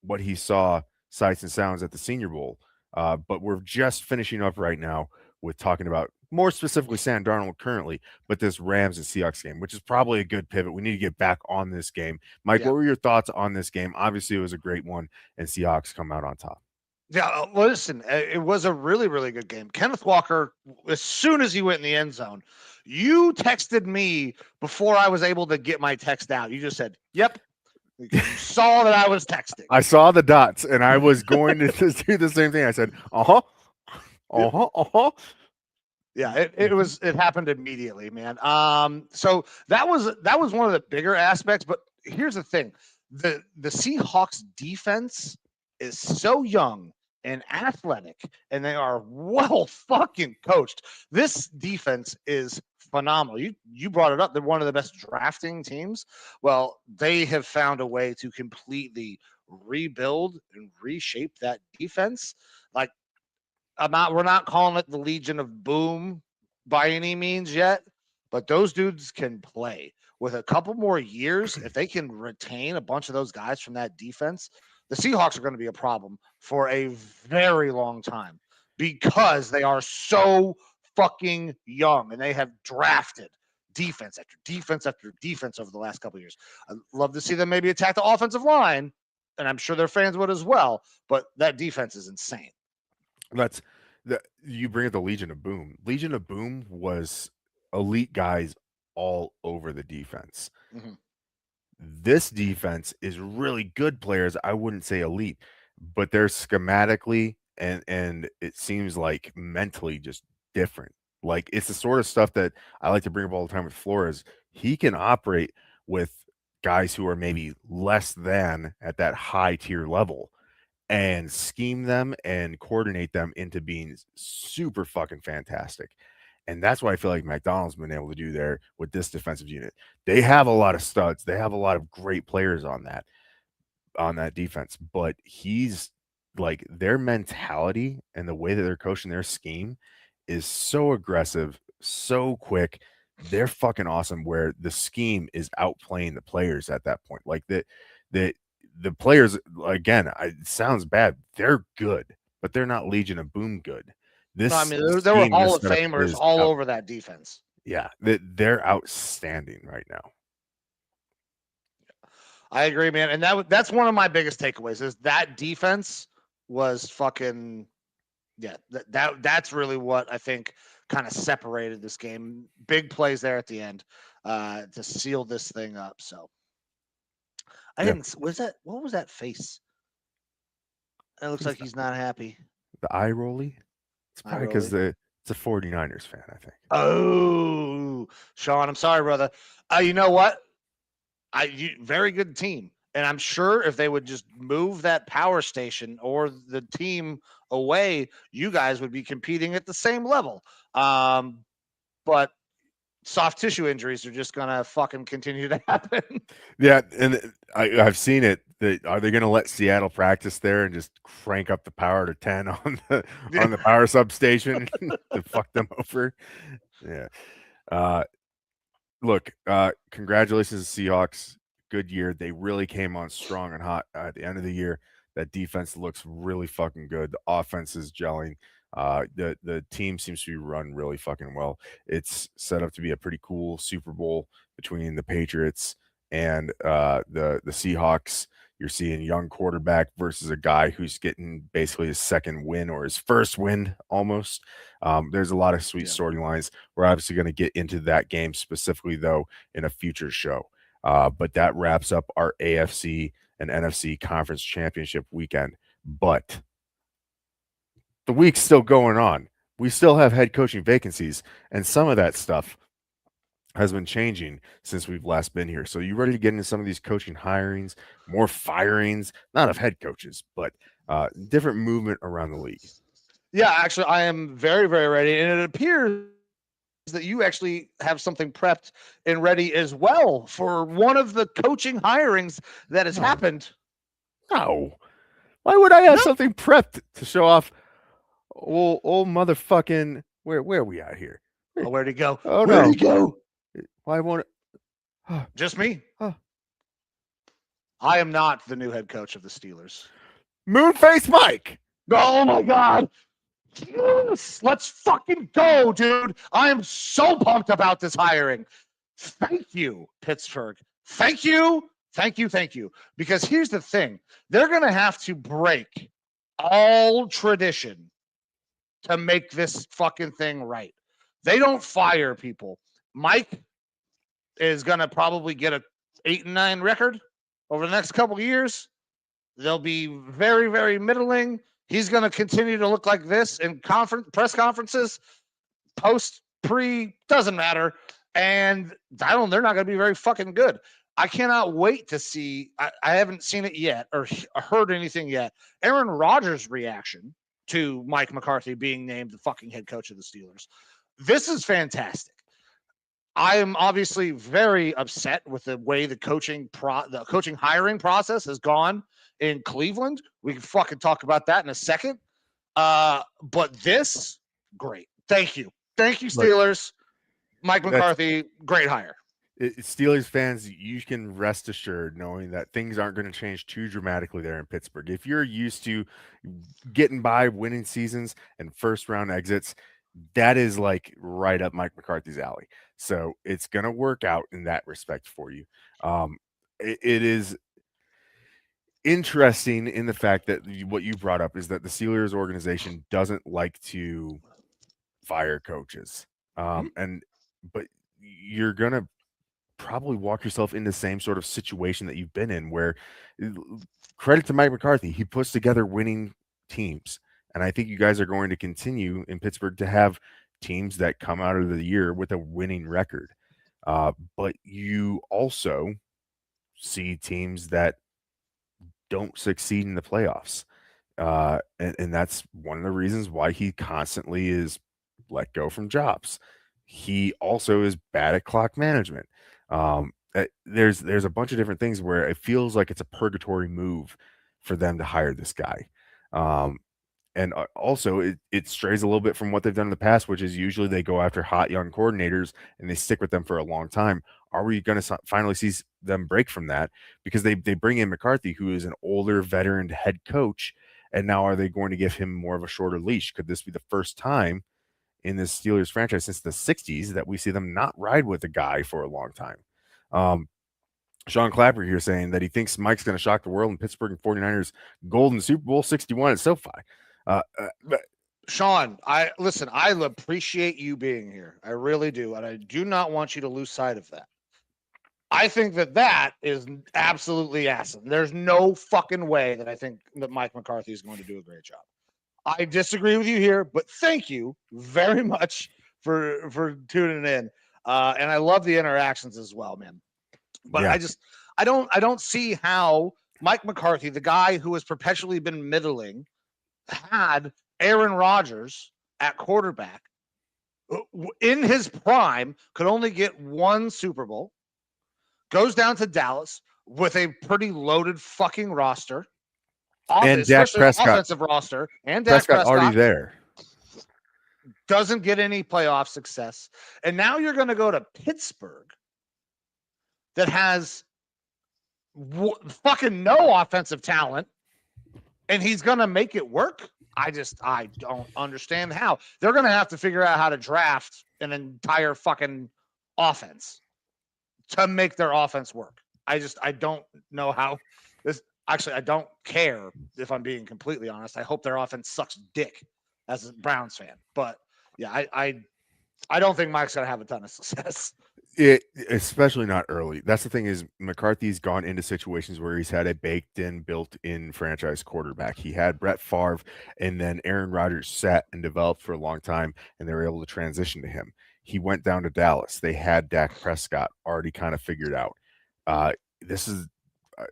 what he saw sights and sounds at the Senior Bowl. But we're just finishing up right now with talking about more specifically Sam Darnold currently, but this Rams and Seahawks game, which is probably a good pivot. We need to get back on this game. Mike, What were your thoughts on this game? Obviously, it was a great one, and Seahawks come out on top. Yeah, listen, it was a really, really good game. Kenneth Walker, as soon as he went in the end zone, you texted me before I was able to get my text out. You just said, yep. You saw that I was texting. I saw the dots, and I was going to do the same thing. I said, Yeah, it happened immediately, man. So that was one of the bigger aspects. But here's the thing: the Seahawks defense is so young and athletic, and they are well fucking coached. This defense is phenomenal. You brought it up. They're one of the best drafting teams. Well, they have found a way to completely rebuild and reshape that defense. Like, we're not calling it the Legion of Boom by any means yet, but those dudes can play. With a couple more years, if they can retain a bunch of those guys from that defense, the Seahawks are going to be a problem for a very long time because they are so fucking young and they have drafted defense after defense after defense over the last couple of years. I'd love to see them maybe attack the offensive line, and I'm sure their fans would as well, but that defense is insane. You bring up the Legion of Boom. Legion of Boom was elite guys all over the defense. Mm-hmm. This defense is really good players. I wouldn't say elite, but they're schematically and it seems like mentally just different. Like, it's the sort of stuff that I like to bring up all the time with Flores. He can operate with guys who are maybe less than at that high tier level and scheme them and coordinate them into being super fucking fantastic. And that's what I feel like McDonald's been able to do there with this defensive unit. They have a lot of studs. They have a lot of great players on that defense. But he's like, their mentality and the way that they're coaching their scheme is so aggressive, so quick. They're fucking awesome where the scheme is outplaying the players at that point. Like the players, again, it sounds bad. They're good, but they're not Legion of Boom good. There were Hall of Famers all over that defense. Yeah, they're outstanding right now. I agree, man. And that's one of my biggest takeaways is that defense was fucking Yeah, that's really what I think kind of separated this game. Big plays there at the end to seal this thing up. So I Yeah. didn't. Was that what was that face? It looks Who's like he's not happy. the eye rolly? It's I probably because really. it's a 49ers fan, I think. Oh, Sean, I'm sorry, brother. You know what? Very good team. And I'm sure if they would just move that power station or the team away, you guys would be competing at the same level. But soft tissue injuries are just gonna fucking continue to happen. Yeah, and I've seen it. Are they going to let Seattle practice there and just crank up the power to 10 on the power substation to fuck them over? Yeah. Look, congratulations to Seahawks. Good year. They really came on strong and hot at the end of the year. That defense looks really fucking good. The offense is gelling. The team seems to be run really fucking well. It's set up to be a pretty cool Super Bowl between the Patriots and the Seahawks. You're seeing young quarterback versus a guy who's getting basically his second win or his first win almost. There's a lot of sweet storylines. We're obviously going to get into that game specifically, though, in a future show. But that wraps up our AFC and NFC conference championship weekend. But the week's still going on. We still have head coaching vacancies, and some of that stuff has been changing since we've last been here. So you ready to get into some of these coaching hirings, more firings, not of head coaches, but different movement around the league? Yeah, actually, I am very, very ready. And it appears that you actually have something prepped and ready as well for one of the coaching hirings that has happened. No. Why would I have No. something prepped to show off old motherfucking where are we at here? Oh, where'd he go? Oh, Where'd no. he go? Why won't it? Just me. Huh. I am not the new head coach of the Steelers. Moonface Mike. Oh my God. Yes, let's fucking go, dude. I am so pumped about this hiring. Thank you, Pittsburgh. Thank you. Thank you. Thank you. Because here's the thing. They're going to have to break all tradition to make this fucking thing right. They don't fire people. Mike is going to probably get a 8-9 record over the next couple of years. They'll be very, very middling. He's going to continue to look like this in press conferences, post, pre, doesn't matter. And they're not going to be very fucking good. I cannot wait to see. I haven't seen it yet or heard anything yet. Aaron Rodgers' reaction to Mike McCarthy being named the fucking head coach of the Steelers. This is fantastic. I am obviously very upset with the way the coaching hiring process has gone in Cleveland. We can fucking talk about that in a second. But this, great. Thank you. Thank you, Steelers. Mike McCarthy, great hire. Steelers fans, you can rest assured knowing that things aren't going to change too dramatically there in Pittsburgh. If you're used to getting by winning seasons and first round exits, that is like right up Mike McCarthy's alley. So it's going to work out in that respect for you. It is interesting in the fact that what you brought up is that the Steelers organization doesn't like to fire coaches. But you're going to probably walk yourself into the same sort of situation that you've been in where credit to Mike McCarthy, he puts together winning teams. And I think you guys are going to continue in Pittsburgh to have teams that come out of the year with a winning record. But you also see teams that don't succeed in the playoffs. And that's one of the reasons why he constantly is let go from jobs. He also is bad at clock management. There's a bunch of different things where it feels like it's a purgatory move for them to hire this guy. And also it strays a little bit from what they've done in the past, which is usually they go after hot young coordinators and they stick with them for a long time. Are we going to finally see them break from that? Because they bring in McCarthy, who is an older veteran head coach, and now are they going to give him more of a shorter leash? Could this be the first time in the Steelers franchise since the 60s that we see them not ride with a guy for a long time? Sean Clapper here saying that he thinks Mike's going to shock the world in Pittsburgh and 49ers golden Super Bowl 61 at SoFi. Sean, I appreciate you being here. I really do. And I do not want you to lose sight of that. I think that is absolutely awesome. There's no fucking way that I think that Mike McCarthy is going to do a great job. I disagree with you here, but thank you very much for tuning in. And I love the interactions as well, man. But Yeah. I don't see how Mike McCarthy, the guy who has perpetually been middling, had Aaron Rodgers at quarterback in his prime, could only get one Super Bowl, goes down to Dallas with a pretty loaded fucking roster, And Dak Prescott, offensive roster, and Dak Prescott already there. Doesn't get any playoff success. And now you're going to go to Pittsburgh that has fucking no offensive talent, and he's going to make it work. I don't understand how. They're going to have to figure out how to draft an entire fucking offense to make their offense work. I don't know how this. Actually, I don't care, if I'm being completely honest. I hope their offense sucks dick as a Browns fan. But yeah, I don't think Mike's going to have a ton of success. Especially not early. That's the thing, is McCarthy's gone into situations where he's had a baked-in, built-in franchise quarterback. He had Brett Favre, and then Aaron Rodgers sat and developed for a long time, and they were able to transition to him. He went down to Dallas. They had Dak Prescott already kind of figured out. This is,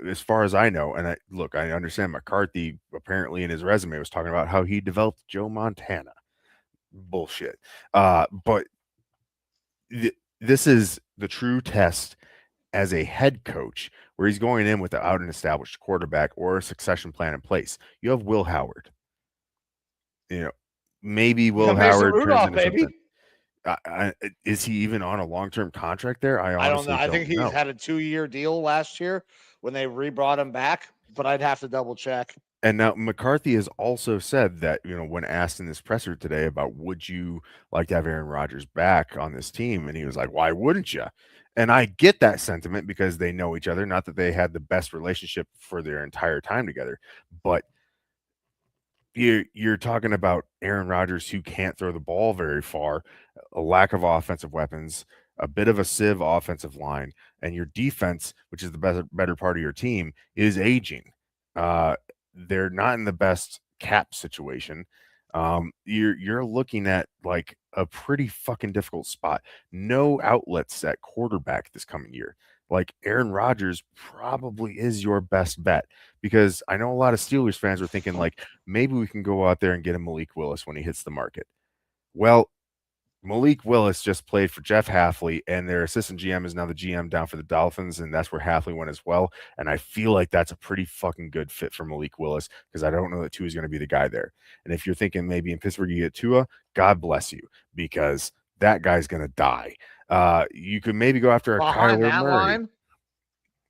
as far as I know, and I understand McCarthy apparently in his resume was talking about how he developed Joe Montana. Bullshit. But this is the true test as a head coach, where he's going in without an established quarterback or a succession plan in place. You have Will Howard. Maybe Will Howard Rudolph, baby. Is he even on a long-term contract there? I don't know. I think he had a 2-year deal last year when they re-brought him back, but I'd have to double check. And now McCarthy has also said that, when asked in this presser today about would you like to have Aaron Rodgers back on this team, and he was like, why wouldn't you? And I get that sentiment because they know each other. Not that they had the best relationship for their entire time together, but you're talking about Aaron Rodgers, who can't throw the ball very far, a lack of offensive weapons, a bit of a sieve offensive line, and your defense, which is the better part of your team, is aging. They're not in the best cap situation. You're looking at like a pretty fucking difficult spot. No outlets at quarterback this coming year. Like, Aaron Rodgers probably is your best bet, because I know a lot of Steelers fans are thinking like, maybe we can go out there and get a Malik Willis when he hits the market. Well, Malik Willis just played for Jeff Hafley, and their assistant GM is now the GM down for the Dolphins, and that's where Hafley went as well. And I feel like that's a pretty fucking good fit for Malik Willis, because I don't know that Tua is going to be the guy there. And if you're thinking maybe in Pittsburgh you get Tua, God bless you, because that guy's going to die. You could maybe go after a Kyler Murray. Line?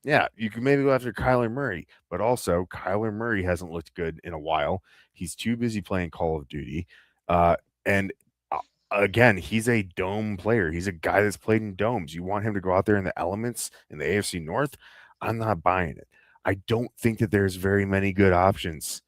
Yeah, you could maybe go after Kyler Murray, but also Kyler Murray hasn't looked good in a while. He's too busy playing Call of Duty. And again, he's a dome player. He's a guy that's played in domes. You want him to go out there in the elements in the AFC North? I'm not buying it. I don't think that there's very many good options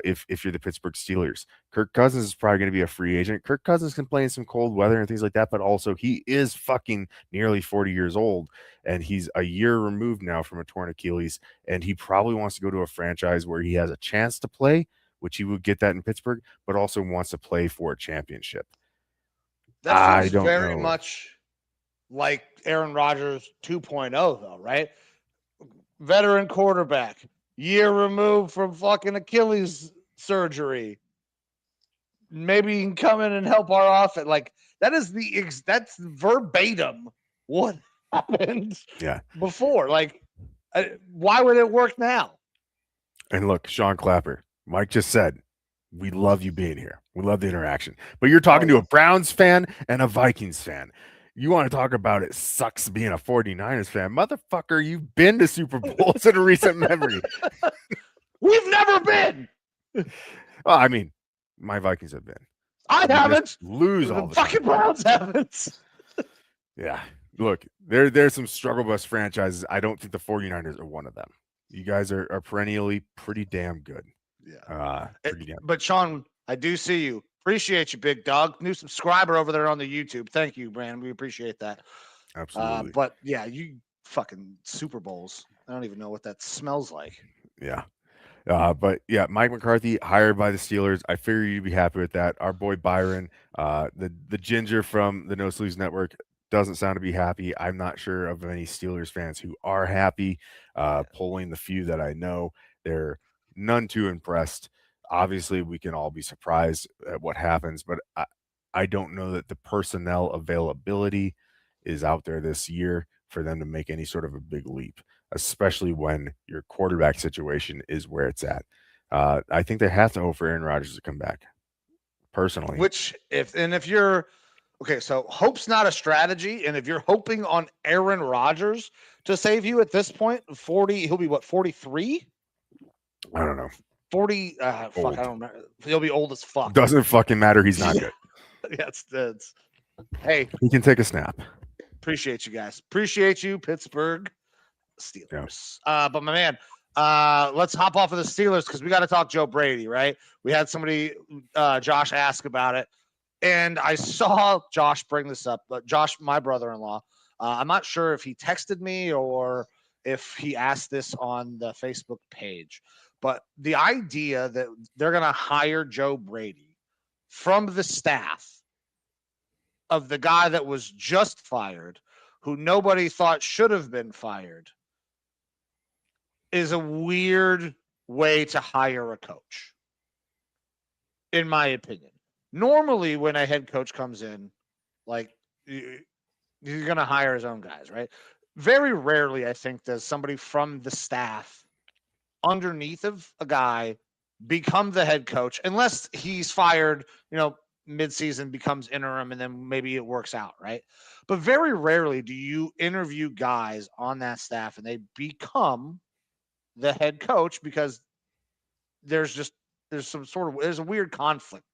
if you're the Pittsburgh Steelers. Kirk Cousins is probably going to be a free agent. Kirk Cousins can play in some cold weather and things like that, but also he is fucking nearly 40 years old, and he's a year removed now from a torn Achilles, and he probably wants to go to a franchise where he has a chance to play, which he would get that in Pittsburgh, but also wants to play for a championship. That seems very much like Aaron Rodgers 2.0, though, right? Veteran quarterback, year removed from fucking Achilles surgery. Maybe he can come in and help our offense. Like, that's verbatim what happened before. Like, why would it work now? And look, Sean Clapper, Mike just said, we love you being here. We love the interaction. But you're talking to a Browns fan and a Vikings fan. You want to talk about it sucks being a 49ers fan. Motherfucker, you've been to Super Bowls in a recent memory. We've never been. Well, I mean, my Vikings have been. I haven't. Lose all the fucking Browns haven't. Yeah. Look, there's some struggle bus franchises. I don't think the 49ers are one of them. You guys are perennially pretty damn good. Yeah. But Sean, I do see you. Appreciate you, big dog. New subscriber over there on the YouTube. Thank you, Brandon. We appreciate that. Absolutely. But yeah, you fucking Super Bowls. I don't even know what that smells like. Yeah. But yeah, Mike McCarthy hired by the Steelers. I figure you'd be happy with that. Our boy Byron, the ginger from the No Sleeves Network, doesn't sound to be happy. I'm not sure of any Steelers fans who are happy. Polling the few that I know, they're none too impressed. Obviously, we can all be surprised at what happens, but I don't know that the personnel availability is out there this year for them to make any sort of a big leap, especially when your quarterback situation is where it's at. I think they have to hope for Aaron Rodgers to come back, personally. If you're okay, so hope's not a strategy, and if you're hoping on Aaron Rodgers to save you at this point, 40, he'll be what, 43? I don't know. 40, fuck, I don't remember. He'll be old as fuck. Doesn't fucking matter. He's not good. Yeah, it's hey, he can take a snap. Appreciate you guys. Appreciate you, Pittsburgh Steelers. Yeah. But my man, let's hop off of the Steelers because we got to talk Joe Brady, right? We had somebody, Josh, ask about it, and I saw Josh bring this up. But Josh, my brother-in-law, I'm not sure if he texted me or if he asked this on the Facebook page, but the idea that they're going to hire Joe Brady from the staff of the guy that was just fired, who nobody thought should have been fired, is a weird way to hire a coach, in my opinion. Normally, when a head coach comes in, like, he's going to hire his own guys, right? Very rarely, I think, does somebody from the staff underneath of a guy become the head coach, unless he's fired, mid-season, becomes interim, and then maybe it works out, right? But very rarely do you interview guys on that staff and they become the head coach, because there's a weird conflict.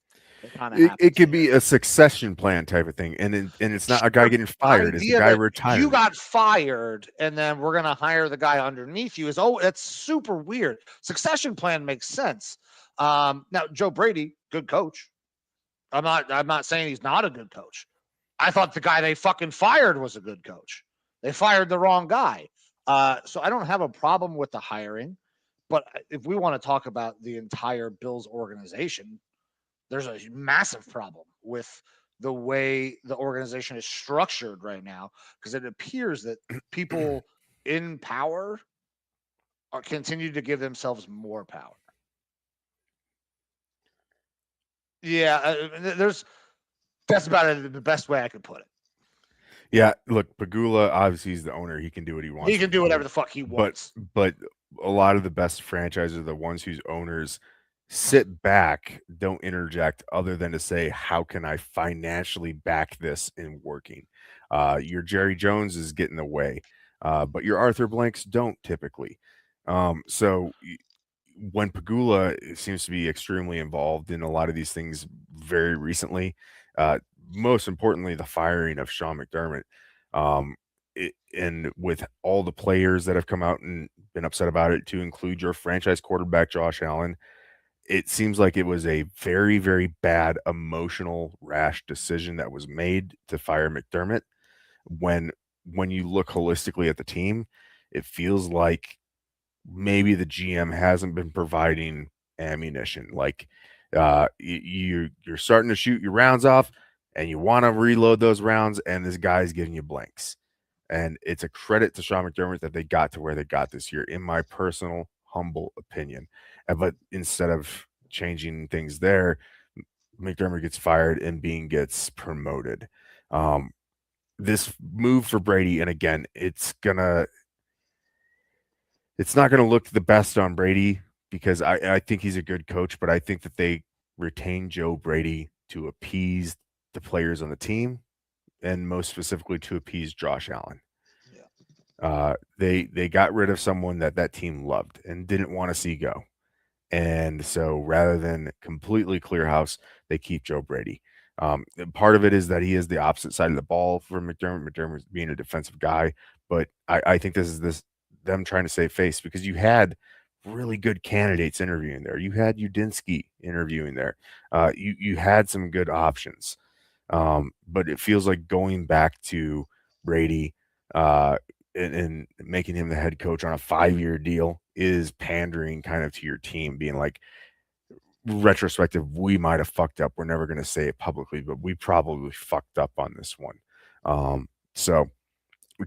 It could be a succession plan type of thing, and it's not a guy getting fired; it's a guy retiring. You got fired, and then we're gonna hire the guy underneath you. That's super weird. Succession plan makes sense. Now Joe Brady, good coach. I'm not saying he's not a good coach. I thought the guy they fucking fired was a good coach. They fired the wrong guy. So I don't have a problem with the hiring, but if we want to talk about the entire Bills organization, there's a massive problem with the way the organization is structured right now, because it appears that people in power continue to give themselves more power. Yeah, that's about it, the best way I could put it. Yeah, look, Pagula, obviously he's the owner. He can do what he wants. He can do whatever the fuck he wants. But a lot of the best franchises are the ones whose owners sit back, don't interject, other than to say, how can I financially back this in working? Your Jerry Jones is getting the way, but your Arthur Blanks don't typically. So when Pagula seems to be extremely involved in a lot of these things very recently, most importantly, the firing of Sean McDermott, and with all the players that have come out and been upset about it, to include your franchise quarterback, Josh Allen, it seems like it was a very, very bad, emotional, rash decision that was made to fire McDermott. When you look holistically at the team, it feels like maybe the GM hasn't been providing ammunition. Like, you're starting to shoot your rounds off, and you want to reload those rounds, and this guy's giving you blanks. And it's a credit to Sean McDermott that they got to where they got this year, in my personal, humble opinion. But instead of changing things there, McDermott gets fired and Bean gets promoted. This move for Brady, and again, it's not gonna look the best on Brady, because I think he's a good coach, but I think that they retain Joe Brady to appease the players on the team, and most specifically to appease Josh Allen. Yeah. They got rid of someone that team loved and didn't want to see go. And so rather than completely clear house, they keep Joe Brady. Part of it is that he is the opposite side of the ball for McDermott. McDermott being a defensive guy, but I think this is them trying to save face, because you had really good candidates interviewing there. You had Udinski interviewing there. You had some good options. But it feels like going back to Brady and making him the head coach on a 5-year deal is pandering kind of to your team, being like, retrospective, we might have fucked up. We're never going to say it publicly, but we probably fucked up on this one. So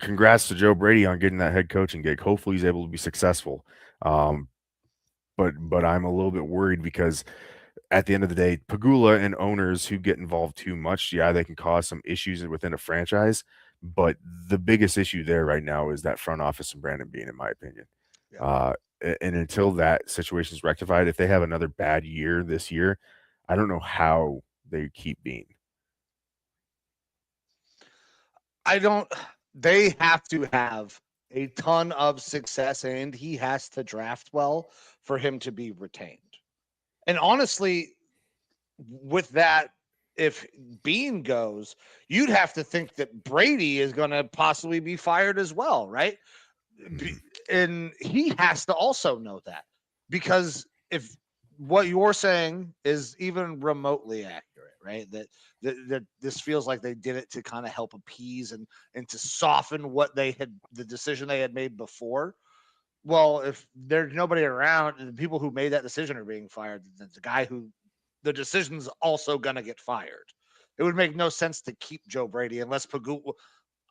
congrats to Joe Brady on getting that head coaching gig. Hopefully he's able to be successful. But I'm a little bit worried because at the end of the day, Pagula and owners who get involved too much, yeah, they can cause some issues within a franchise. But the biggest issue there right now is that front office and Brandon Beane, in my opinion. Yeah. And until that situation is rectified, if they have another bad year this year, I don't know how they keep Beane. They have to have a ton of success, and he has to draft well for him to be retained. And honestly, with that, if Beane goes, you'd have to think that Brady is going to possibly be fired as well, right? And he has to also know that, because if what you're saying is even remotely accurate, right? That this feels like they did it to kind of help appease and to soften what they had, the decision they had made before. Well, if there's nobody around and the people who made that decision are being fired, the guy who the decision's also going to get fired. It would make no sense to keep Joe Brady unless Pagula.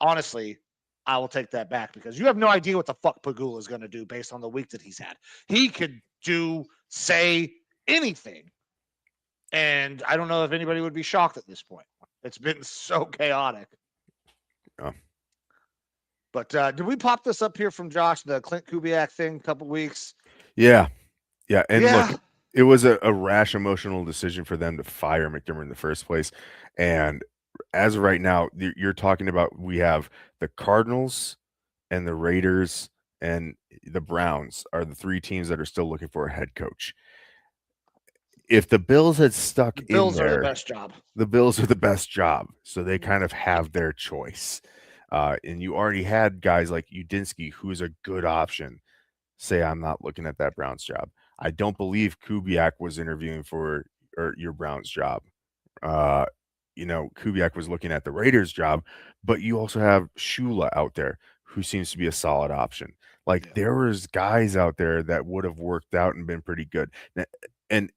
Honestly, I will take that back, because you have no idea what the fuck Pagula is going to do based on the week that he's had. He could say anything. And I don't know if anybody would be shocked at this point. It's been so chaotic. Oh. But did we pop this up here from Josh, the Clint Kubiak thing, a couple weeks? Yeah. And look, it was a rash emotional decision for them to fire McDermott in the first place. And as of right now, you're talking about, we have the Cardinals and the Raiders and the Browns are the 3 teams that are still looking for a head coach. If the Bills had stuck in there, Bills are the best job. The Bills are the best job, so they kind of have their choice. And you already had guys like Udinski, who is a good option, say, I'm not looking at that Browns job. I don't believe Kubiak was interviewing for your Browns job. Kubiak was looking at the Raiders job, but you also have Shula out there who seems to be a solid option. Like, there was guys out there that would have worked out and been pretty good. And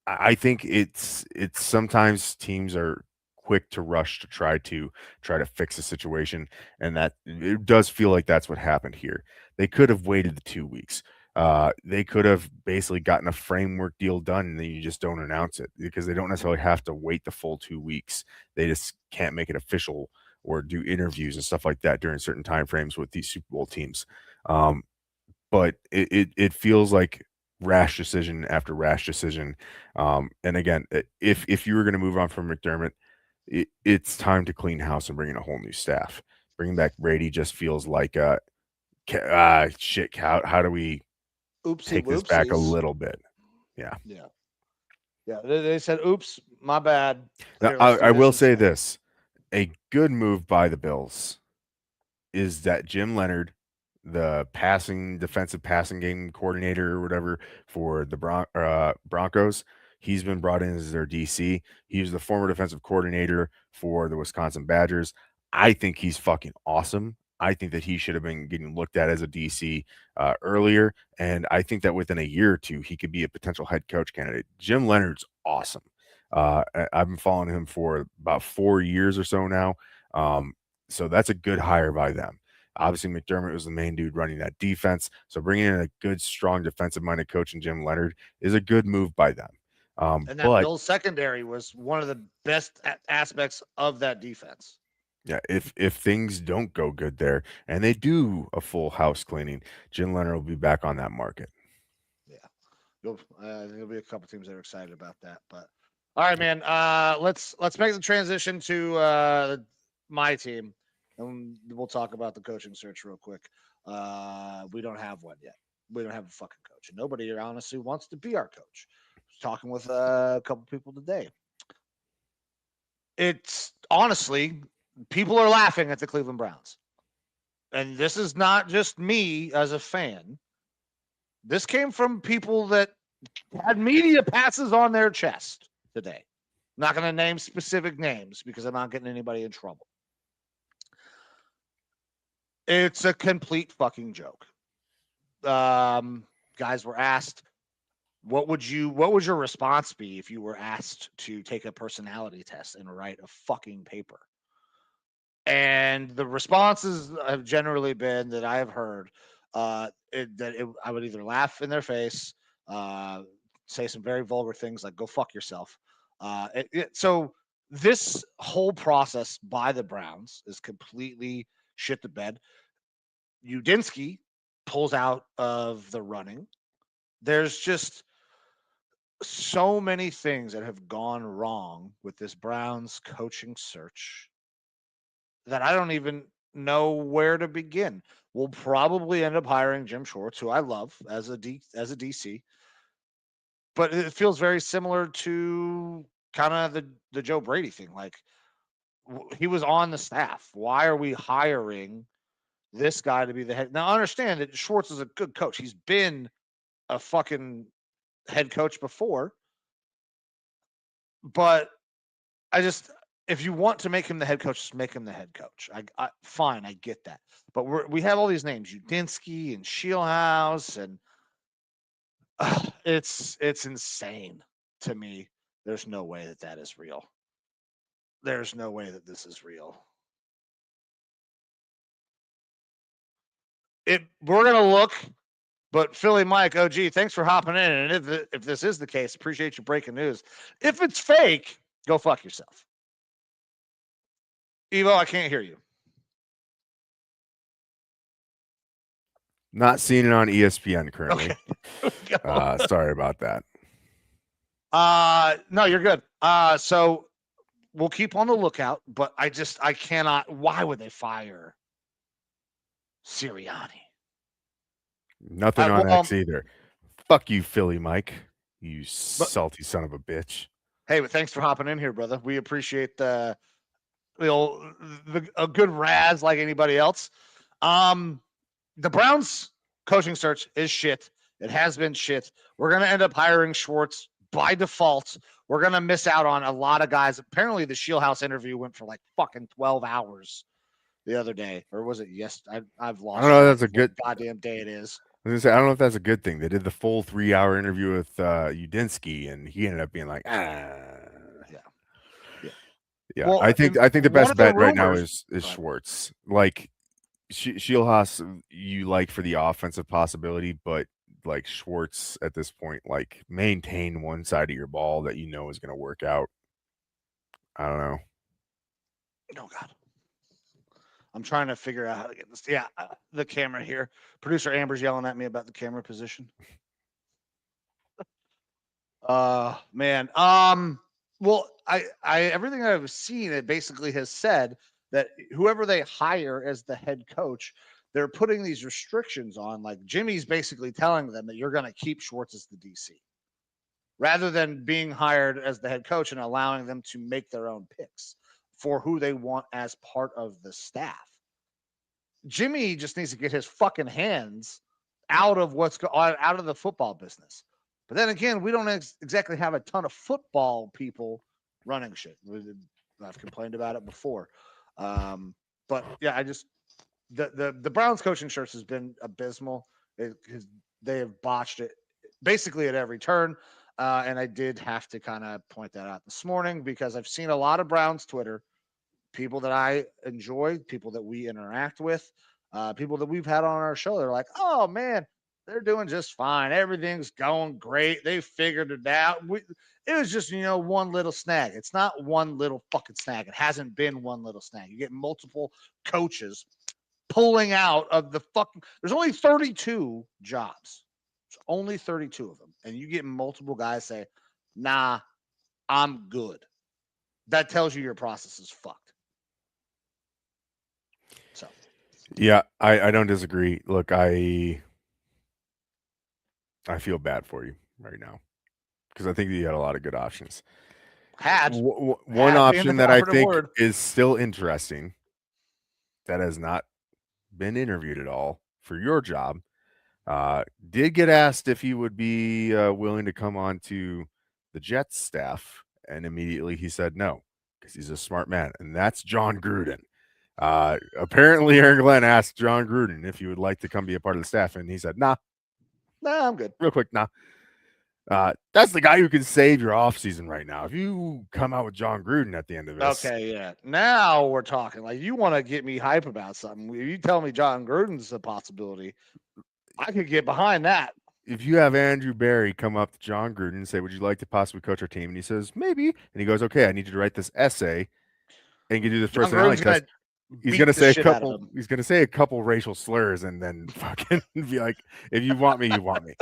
I think it's sometimes teams are quick to rush to try to fix a situation, and that it does feel like that's what happened here. They could have waited the 2 weeks. They could have basically gotten a framework deal done, and then you just don't announce it, because they don't necessarily have to wait the full 2 weeks. They just can't make it official or do interviews and stuff like that during certain time frames with these Super Bowl teams. But it feels like rash decision after rash decision. And again, if you were going to move on from McDermott, it's time to clean house and bring in a whole new staff. Bringing back Brady just feels like shit. How do we take this back a little bit? Yeah. They said, "Oops, my bad." Now, I will say this: a good move by the Bills is that Jim Leonard, the defensive passing game coordinator or whatever for the Broncos, he's been brought in as their DC. He was the former defensive coordinator for the Wisconsin Badgers. I think he's fucking awesome. I think that he should have been getting looked at as a DC earlier, and I think that within a year or two, he could be a potential head coach candidate. Jim Leonard's awesome. I've been following him for about 4 years or so now, so that's a good hire by them. Obviously, McDermott was the main dude running that defense, so bringing in a good, strong, defensive-minded coach in Jim Leonard is a good move by them. And that Bills secondary was one of the best aspects of that defense. Yeah, if things don't go good there and they do a full house cleaning, Jim Leonard will be back on that market. Yeah, there'll be a couple teams that are excited about that. But all right, man, let's make the transition to my team, and we'll talk about the coaching search real quick. We don't have one yet. We don't have a fucking coach, and nobody honestly wants to be our coach. I was talking with a couple people today. It's honestly, people are laughing at the Cleveland Browns. And this is not just me as a fan. This came from people that had media passes on their chest today. I'm not going to name specific names because I'm not getting anybody in trouble. It's a complete fucking joke. Guys were asked, what would your response be if you were asked to take a personality test and write a fucking paper? And the responses have generally been that I have heard I would either laugh in their face, say some very vulgar things like "go fuck yourself." So this whole process by the Browns is completely shit the bed. Udinski pulls out of the running. There's just so many things that have gone wrong with this Browns coaching search that I don't even know where to begin. We'll probably end up hiring Jim Schwartz, who I love as a DC, but it feels very similar to kind of the Joe Brady thing. Like he was on the staff. Why are we hiring this guy to be the head? Now, I understand that Schwartz is a good coach. He's been a fucking head coach before, but if you want to make him the head coach, just make him the head coach. Fine, I get that. But we have all these names, Udinski and Shieldhouse, and it's insane to me. There's no way that is real. There's no way that this is real. We're gonna look, but Philly Mike, OG, thanks for hopping in. And if this is the case, appreciate you breaking news. If it's fake, go fuck yourself. Evo, I can't hear you. Not seeing it on ESPN currently. Okay. Sorry about that. No, you're good. So we'll keep on the lookout, but I cannot. Why would they fire Sirianni? Nothing on X either. Fuck you, Philly Mike. You salty son of a bitch. Hey, but thanks for hopping in here, brother. We appreciate a good razz like anybody else. The Browns coaching search is shit. It has been shit. We're going to end up hiring Schwartz by default. We're going to miss out on a lot of guys. Apparently the Shieldhouse interview went for like fucking 12 hours the other day. Or was it yesterday? I've lost. I don't know. That's a good goddamn day it is. I was gonna say, I don't know if that's a good thing. They did the full 3-hour interview with Udinski, and he ended up being like, Yeah. Well, I think the best bet right now is Schwartz. Like Shieldhouse, you like for the offensive possibility, but like Schwartz at this point, like maintain one side of your ball that you know is going to work out. I don't know. Oh God. I'm trying to figure out how to get this. Yeah, the camera here. Producer Amber's yelling at me about the camera position. Man. Well, I everything I've seen, it basically has said that whoever they hire as the head coach, they're putting these restrictions on. Like Jimmy's basically telling them that you're going to keep Schwartz as the DC, rather than being hired as the head coach and allowing them to make their own picks for who they want as part of the staff. Jimmy just needs to get his fucking hands out of out of the football business. But then again, we don't exactly have a ton of football people running shit. I've complained about it before. But yeah, the Browns coaching search has been abysmal. They have botched it basically at every turn. And I did have to kind of point that out this morning because I've seen a lot of Browns Twitter, people that I enjoy, people that we interact with, people that we've had on our show. They're like, oh man, they're doing just fine. Everything's going great. They figured it out. It was just, one little snag. It's not one little fucking snag. It hasn't been one little snag. You get multiple coaches pulling out of the fucking, there's only 32 jobs. There's only 32 of them. And you get multiple guys say, nah, I'm good. That tells you your process is fucked. So. Yeah, I don't disagree. Look, I feel bad for you right now because I think you had a lot of good options. One option that I think is still interesting that has not been interviewed at all for your job Did get asked if he would be willing to come on to the Jets staff, and immediately he said no because he's a smart man, and that's John Gruden. Apparently, Aaron Glenn asked John Gruden if he would like to come be a part of the staff, and he said, nah, I'm good. real quick, nah. That's the guy who can save your offseason right now. If you come out with John Gruden at the end of this. Okay, yeah. Now we're talking. Like, you want to get me hype about something. You tell me John Gruden's a possibility, I could get behind that. If you have Andrew Barry come up to John Gruden and say, would you like to possibly coach our team? And he says, maybe. And he goes, okay, I need you to write this essay and you do the personality test. He's gonna say a couple. He's gonna say a couple racial slurs and then fucking be like, "If you want me, you want me."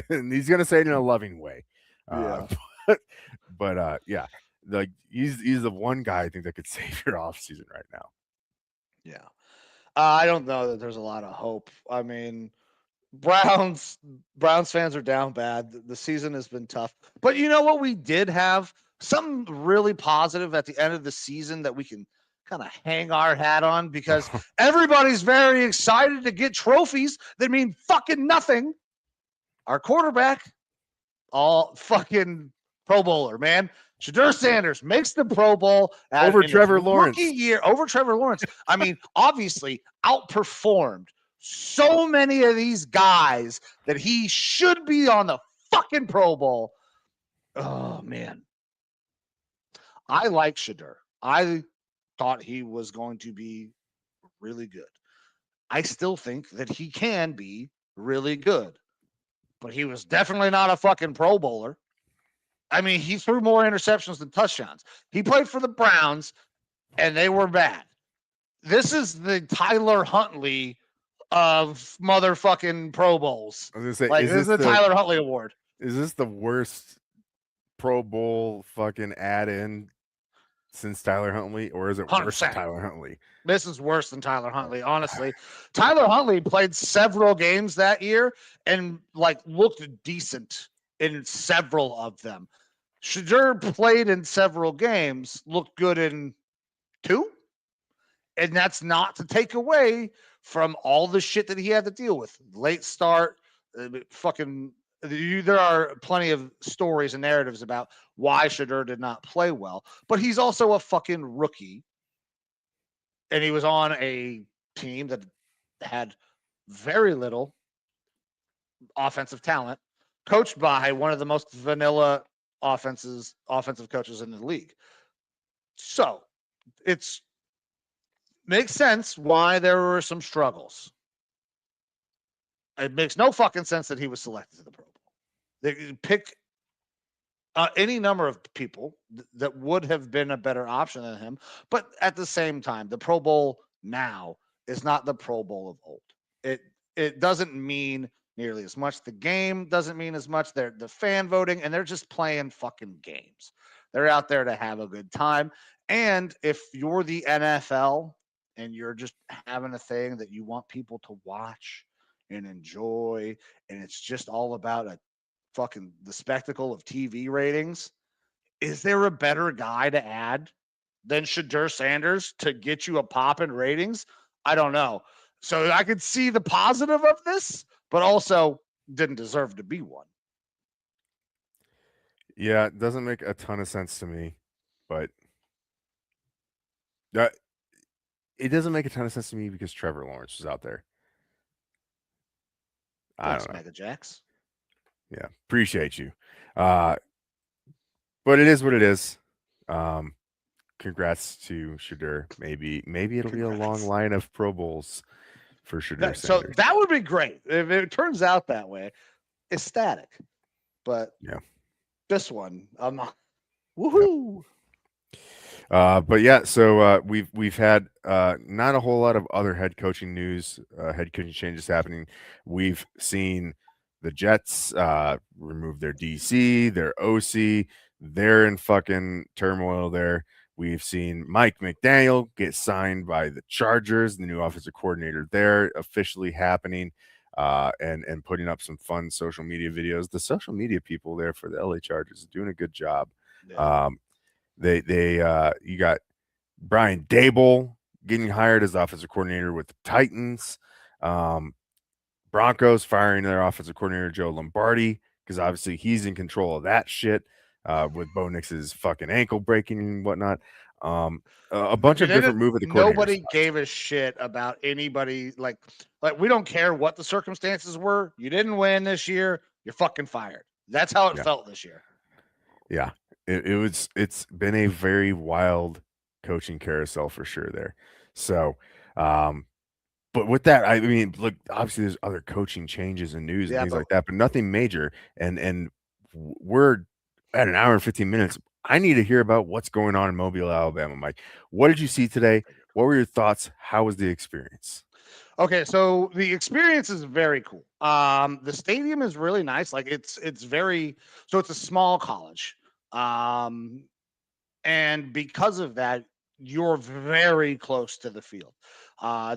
And he's gonna say it in a loving way. Yeah. But yeah, like he's the one guy I think that could save your offseason right now. Yeah, I don't know that there's a lot of hope. I mean, Browns fans are down bad. The season has been tough, but you know what? We did have something really positive at the end of the season that we can kind of hang our hat on because everybody's very excited to get trophies that mean fucking nothing. Our quarterback, all fucking Pro Bowler, man. Shedeur Sanders makes the Pro Bowl over Trevor Lawrence. Over Trevor Lawrence. I mean, obviously outperformed so many of these guys that he should be on the fucking Pro Bowl. Oh, man. I like Shedeur. I thought he was going to be really good. I still think that he can be really good, but he was definitely not a fucking Pro Bowler. I mean, he threw more interceptions than touchdowns. He played for the Browns, and they were bad. This is the Tyler Huntley of motherfucking Pro Bowls. I was gonna say, like, this is the Tyler Huntley Award. Is this the worst Pro Bowl fucking add-in since Tyler Huntley, or is it 100%. Worse than Tyler Huntley? This is worse than Tyler Huntley, honestly. Tyler Huntley played several games that year and like looked decent in several of them. Shedeur played in several games, looked good in 2. And that's not to take away from all the shit that he had to deal with. Late start, there are plenty of stories and narratives about why Shedeur did not play well, but he's also a fucking rookie. And he was on a team that had very little offensive talent, coached by one of the most vanilla offensive coaches in the league. So it's makes sense why there were some struggles. It makes no fucking sense that he was selected to the Pro Bowl. They pick any number of people that would have been a better option than him. But at the same time, the Pro Bowl now is not the Pro Bowl of old. It doesn't mean nearly as much. The game doesn't mean as much. They're the fan voting, and they're just playing fucking games. They're out there to have a good time. And if you're the NFL and you're just having a thing that you want people to watch and enjoy, and it's just all about the spectacle of TV ratings, is there a better guy to add than Shedeur Sanders to get you a pop in ratings? I don't know. So I could see the positive of this, but also didn't deserve to be one. Yeah, it doesn't make a ton of sense to me, but it doesn't make a ton of sense to me because Trevor Lawrence was out there. I don't know. Mega Jacks. Yeah, appreciate you. But it is what it is. Congrats to Shedeur. Maybe it'll be a long line of Pro Bowls for Shedeur Sanders. So that would be great if it turns out that way. Ecstatic, but yeah, this one I'm not. Woohoo! But yeah, so we've had not a whole lot of other head coaching news, head coaching changes happening. We've seen the Jets remove their DC, their OC. They're in fucking turmoil there. We've seen Mike McDaniel get signed by the Chargers, the new offensive coordinator there, officially happening, and putting up some fun social media videos. The social media people there for the LA Chargers are doing a good job. Yeah. You got Brian Dable getting hired as offensive coordinator with the Titans. Brian Broncos firing their offensive coordinator Joe Lombardi because obviously he's in control of that shit with Bo Nix's fucking ankle breaking and whatnot. A bunch of different move at the coordinator Nobody spots. gave a shit about anybody. Like we don't care what the circumstances were. You didn't win this year. You're fucking fired. That's how it felt this year. Yeah, it's been a very wild coaching carousel for sure there. So, but with that, I mean, look, obviously there's other coaching changes and news and things like that, but nothing major. And we're at an hour and 15 minutes. I need to hear about what's going on in Mobile, Alabama, Mike. What did you see today? What were your thoughts? How was the experience? Okay, so the experience is very cool. The stadium is really nice. Like it's very so it's a small college. And because of that, you're very close to the field.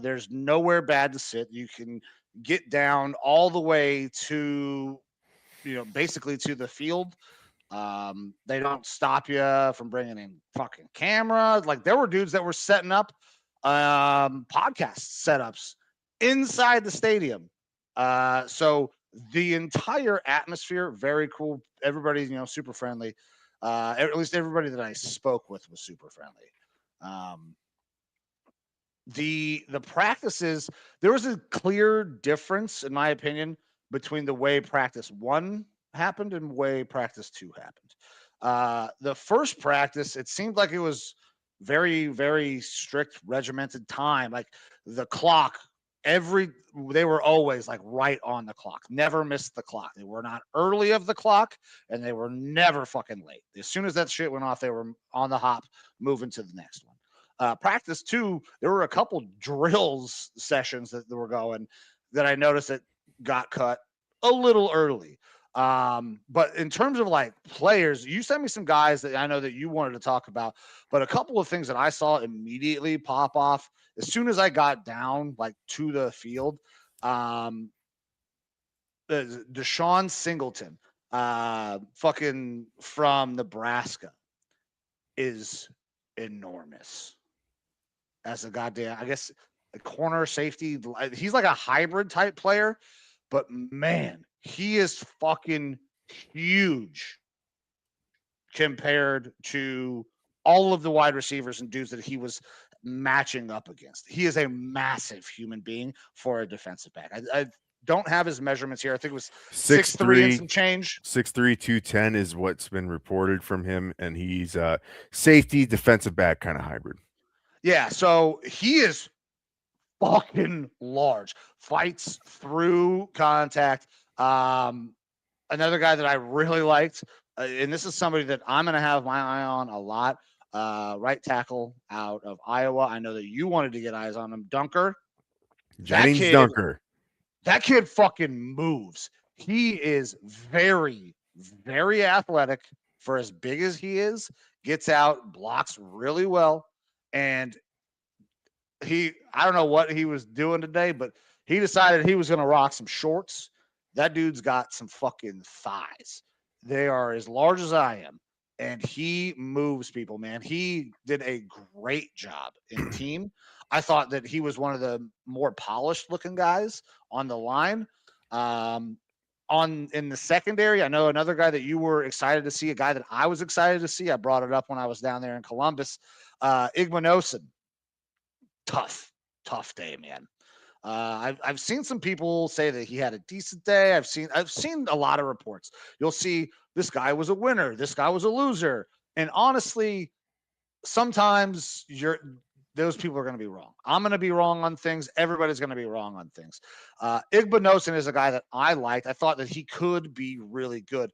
There's nowhere bad to sit. You can get down all the way to, basically to the field. They don't stop you from bringing in fucking cameras. Like there were dudes that were setting up podcast setups inside the stadium. So the entire atmosphere, very cool. Everybody's, super friendly. At least everybody that I spoke with was super friendly. The practices, there was a clear difference, in my opinion, between the way practice 1 happened and way practice 2 happened. The first practice, it seemed like it was very, very strict, regimented time. Like the clock, they were always like right on the clock, never missed the clock. They were not early of the clock, and they were never fucking late. As soon as that shit went off, they were on the hop, moving to the next one. Practice 2, there were a couple drills sessions that were going that I noticed that got cut a little early. But in terms of like players, you sent me some guys that I know that you wanted to talk about, but a couple of things that I saw immediately pop off as soon as I got down like to the field. Deshaun Singleton, fucking from Nebraska, is enormous as a goddamn, I guess, a corner safety. He's like a hybrid type player, but man, he is fucking huge compared to all of the wide receivers and dudes that he was matching up against. He is a massive human being for a defensive back. I don't have his measurements here. I think it was 6'3" and some change. 6'3", 210 is what's been reported from him, and he's safety, defensive back kind of hybrid. Yeah, so he is fucking large, fights through contact. Another guy that I really liked, and this is somebody that I'm going to have my eye on a lot, right tackle out of Iowa. I know that you wanted to get eyes on him. Jennings Dunker. That kid fucking moves. He is very, very athletic for as big as he is, gets out, blocks really well. And I don't know what he was doing today, but he decided he was going to rock some shorts. That dude's got some fucking thighs. They are as large as I am. And he moves people, man. He did a great job in team. I thought that he was one of the more polished looking guys on the line. In the secondary, I know another guy that you were excited to see, a guy that I was excited to see. I brought it up when I was down there in Columbus. Igbinosun. Tough day, man. I've seen some people say that he had a decent day. I've seen a lot of reports. You'll see this guy was a winner, this guy was a loser, and honestly, sometimes those people are going to be wrong. I'm going to be wrong on things. Everybody's going to be wrong on things. Igbinosun is a guy that I liked. I thought that he could be really good.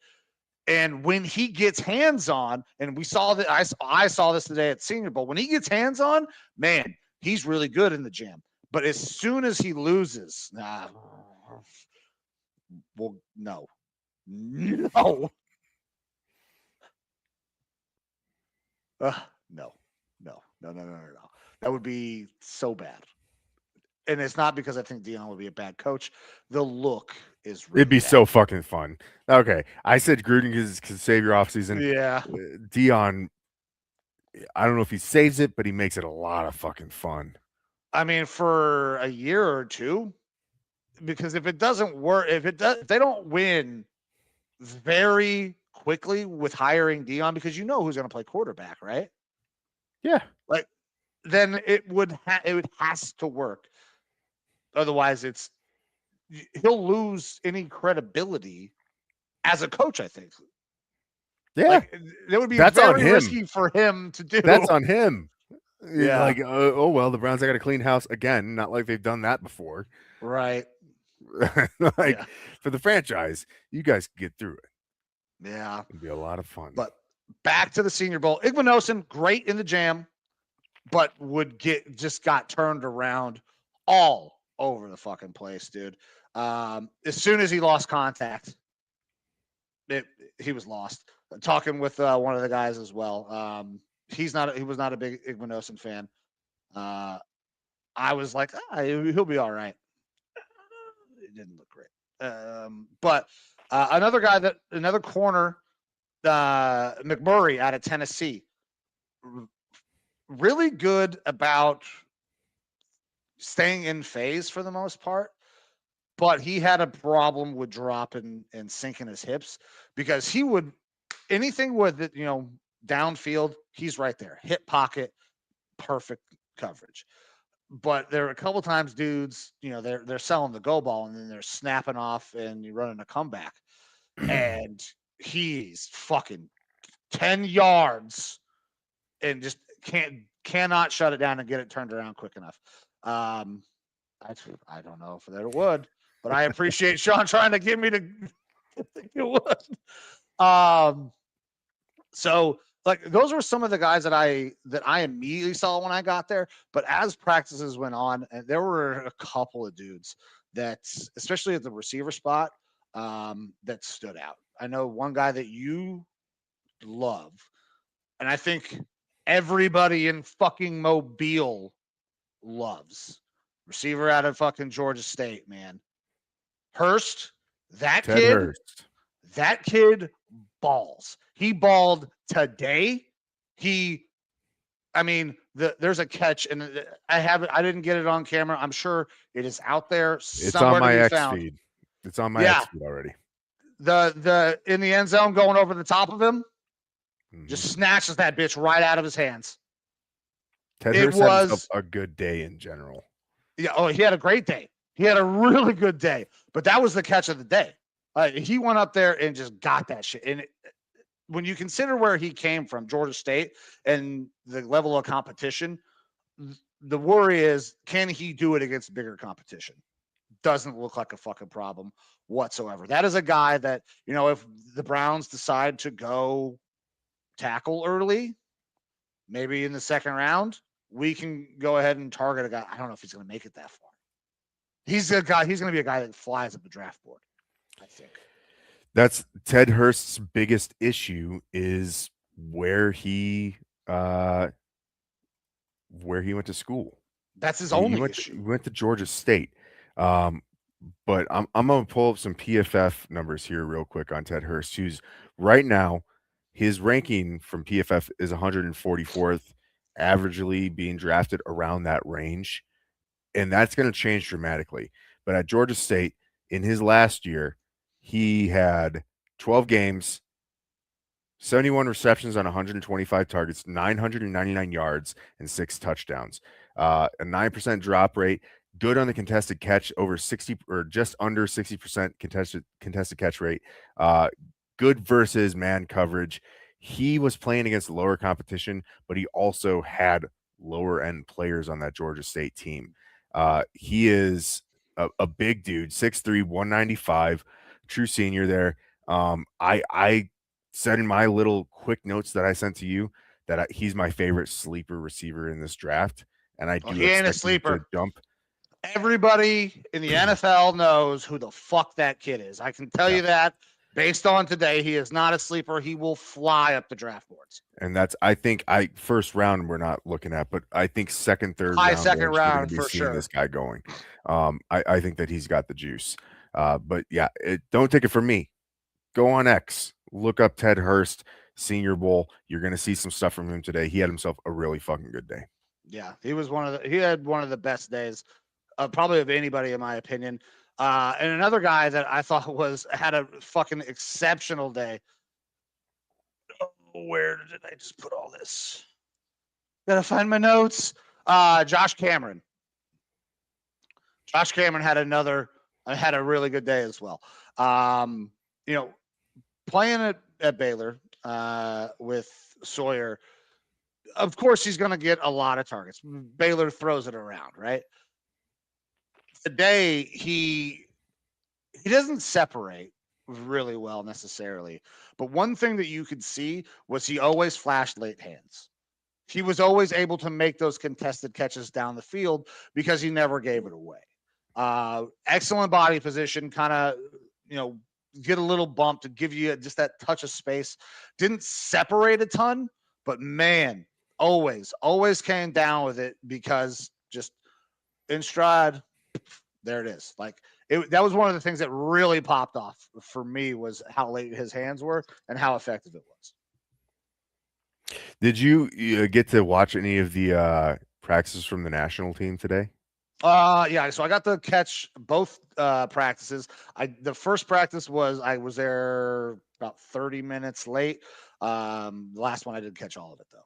And when he gets hands on, and we saw that, I saw this today at Senior Bowl. When he gets hands on, man, he's really good in the jam. But as soon as he loses, well, no. No. No. That would be so bad. And it's not because I think Dieon would be a bad coach. The look is really It'd be bad. so fucking fun. Okay. I said Gruden could save your offseason. Yeah. Dieon, I don't know if he saves it, but he makes it a lot of fucking fun. I mean, for a year or two. because if it doesn't work, if they don't win very quickly with hiring Deion, because you know who's going to play quarterback, right? Yeah. Like then it would has to work. Otherwise, he'll lose any credibility as a coach. I think. Yeah. Like it would be That's on very him. risky for him to do. That's on him. Yeah. Like, oh well, the Browns, I got to clean house again. Not like they've done that before. Right. Like Yeah. for the franchise, you guys can get through it. Yeah. It'll be a lot of fun. But back to the Senior Bowl. Igbinosun, great in the jam, but just got turned around all over the fucking place, dude. As soon as he lost contact, he was lost. Talking with one of the guys as well. He was not a big Igbinosun fan. I was like, he'll be all right. It didn't look great. But another corner, McMurray out of Tennessee, really good about staying in phase for the most part, but he had a problem with dropping and sinking his hips because he would anything with it, downfield, he's right there, hip pocket, perfect coverage. But there are a couple times dudes, they're selling the go ball and then they're snapping off and you're running a comeback. And he's fucking 10 yards and just cannot shut it down and get it turned around quick enough. I don't know if there would, but I appreciate Sean trying to get me to think it would. So like those were some of the guys that I immediately saw when I got there. But as practices went on, and there were a couple of dudes that, especially at the receiver spot, that stood out. I know one guy that you love, and I think everybody in fucking Mobile loves. Receiver out of fucking Georgia State, man. Hurst, That kid balls. He balled today. There's a catch, and I didn't get it on camera. I'm sure it is out there. It's on my X feed. It's on my X feed already. The in the end zone going over the top of him, just snatches that bitch right out of his hands. Ted Hurst had himself a good day in general. Yeah. Oh, he had a great day. He had a really good day. But that was the catch of the day. He went up there and just got that shit. And when you consider where he came from, Georgia State, and the level of competition, the worry is, can he do it against bigger competition? Doesn't look like a fucking problem whatsoever. That is a guy that, if the Browns decide to go tackle early, maybe in the second round, we can go ahead and target a guy. I don't know if he's going to make it that far. He's going to be a guy that flies up the draft board, I think. That's Ted Hurst's biggest issue is where he went to school. That's his only issue. He went to Georgia State. But I'm going to pull up some PFF numbers here real quick on Ted Hurst, who's right now, his ranking from PFF is 144th, averagely being drafted around that range. And that's going to change dramatically. But at Georgia State, in his last year, he had 12 games, 71 receptions on 125 targets, 999 yards, and 6 touchdowns. A 9% drop rate, good on the contested catch, over 60 or just under 60% contested catch rate. Good versus man coverage. He was playing against lower competition, but he also had lower end players on that Georgia State team. He is a big dude, 6'3", 195, true senior there. I said in my little quick notes that I sent to you that he's my favorite sleeper receiver in this draft, and I do expect a sleeper. Him to dump. Everybody in the NFL knows who the fuck that kid is. I can tell you that. Based on today, he is not a sleeper. He will fly up the draft boards. And that's, I think, first round we're not looking at, but I think second, third round. Second round for sure. This guy going. I think that he's got the juice. But yeah, don't take it from me. Go on X, look up Ted Hurst, Senior Bowl. You're going to see some stuff from him today. He had himself a really fucking good day. Yeah, he had one of the best days, probably of anybody in my opinion. And another guy that I thought had a fucking exceptional day. Where did I just put all this? Gotta find my notes. Josh Cameron. Josh Cameron had a really good day as well. Playing at Baylor with Sawyer, of course he's going to get a lot of targets. Baylor throws it around, right? Today he doesn't separate really well necessarily, but one thing that you could see was he always flashed late hands. He was always able to make those contested catches down the field because he never gave it away. Excellent body position, kind of, get a little bump to give you just that touch of space. Didn't separate a ton, but man, always came down with it because just in stride, there it is. Like that was one of the things that really popped off for me was how late his hands were and how effective it was. Did you get to watch any of the practices from the national team today? Yeah. So I got to catch both practices. The first practice I was there about 30 minutes late. The last one I didn't catch all of it though.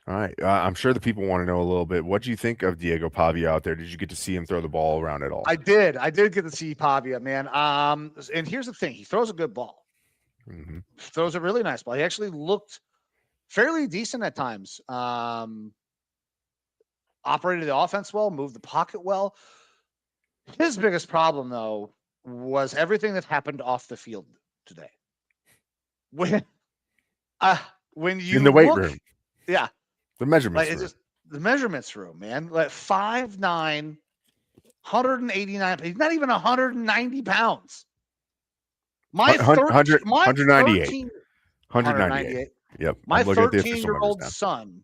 All right. I'm sure the people want to know a little bit. What do you think of Diego Pavia out there? Did you get to see him throw the ball around at all? I did. I did get to see Pavia, man. And here's the thing: he throws a good ball. Mm-hmm. Throws a really nice ball. He actually looked fairly decent at times. Operated the offense well, moved the pocket well. His biggest problem, though, was everything that happened off the field today. When you in the weight room, yeah, the measurements room. The measurements room, man. Like 5'9", 189. He's not even 190 pounds. My 198. 198. Yep. My 13-year-old son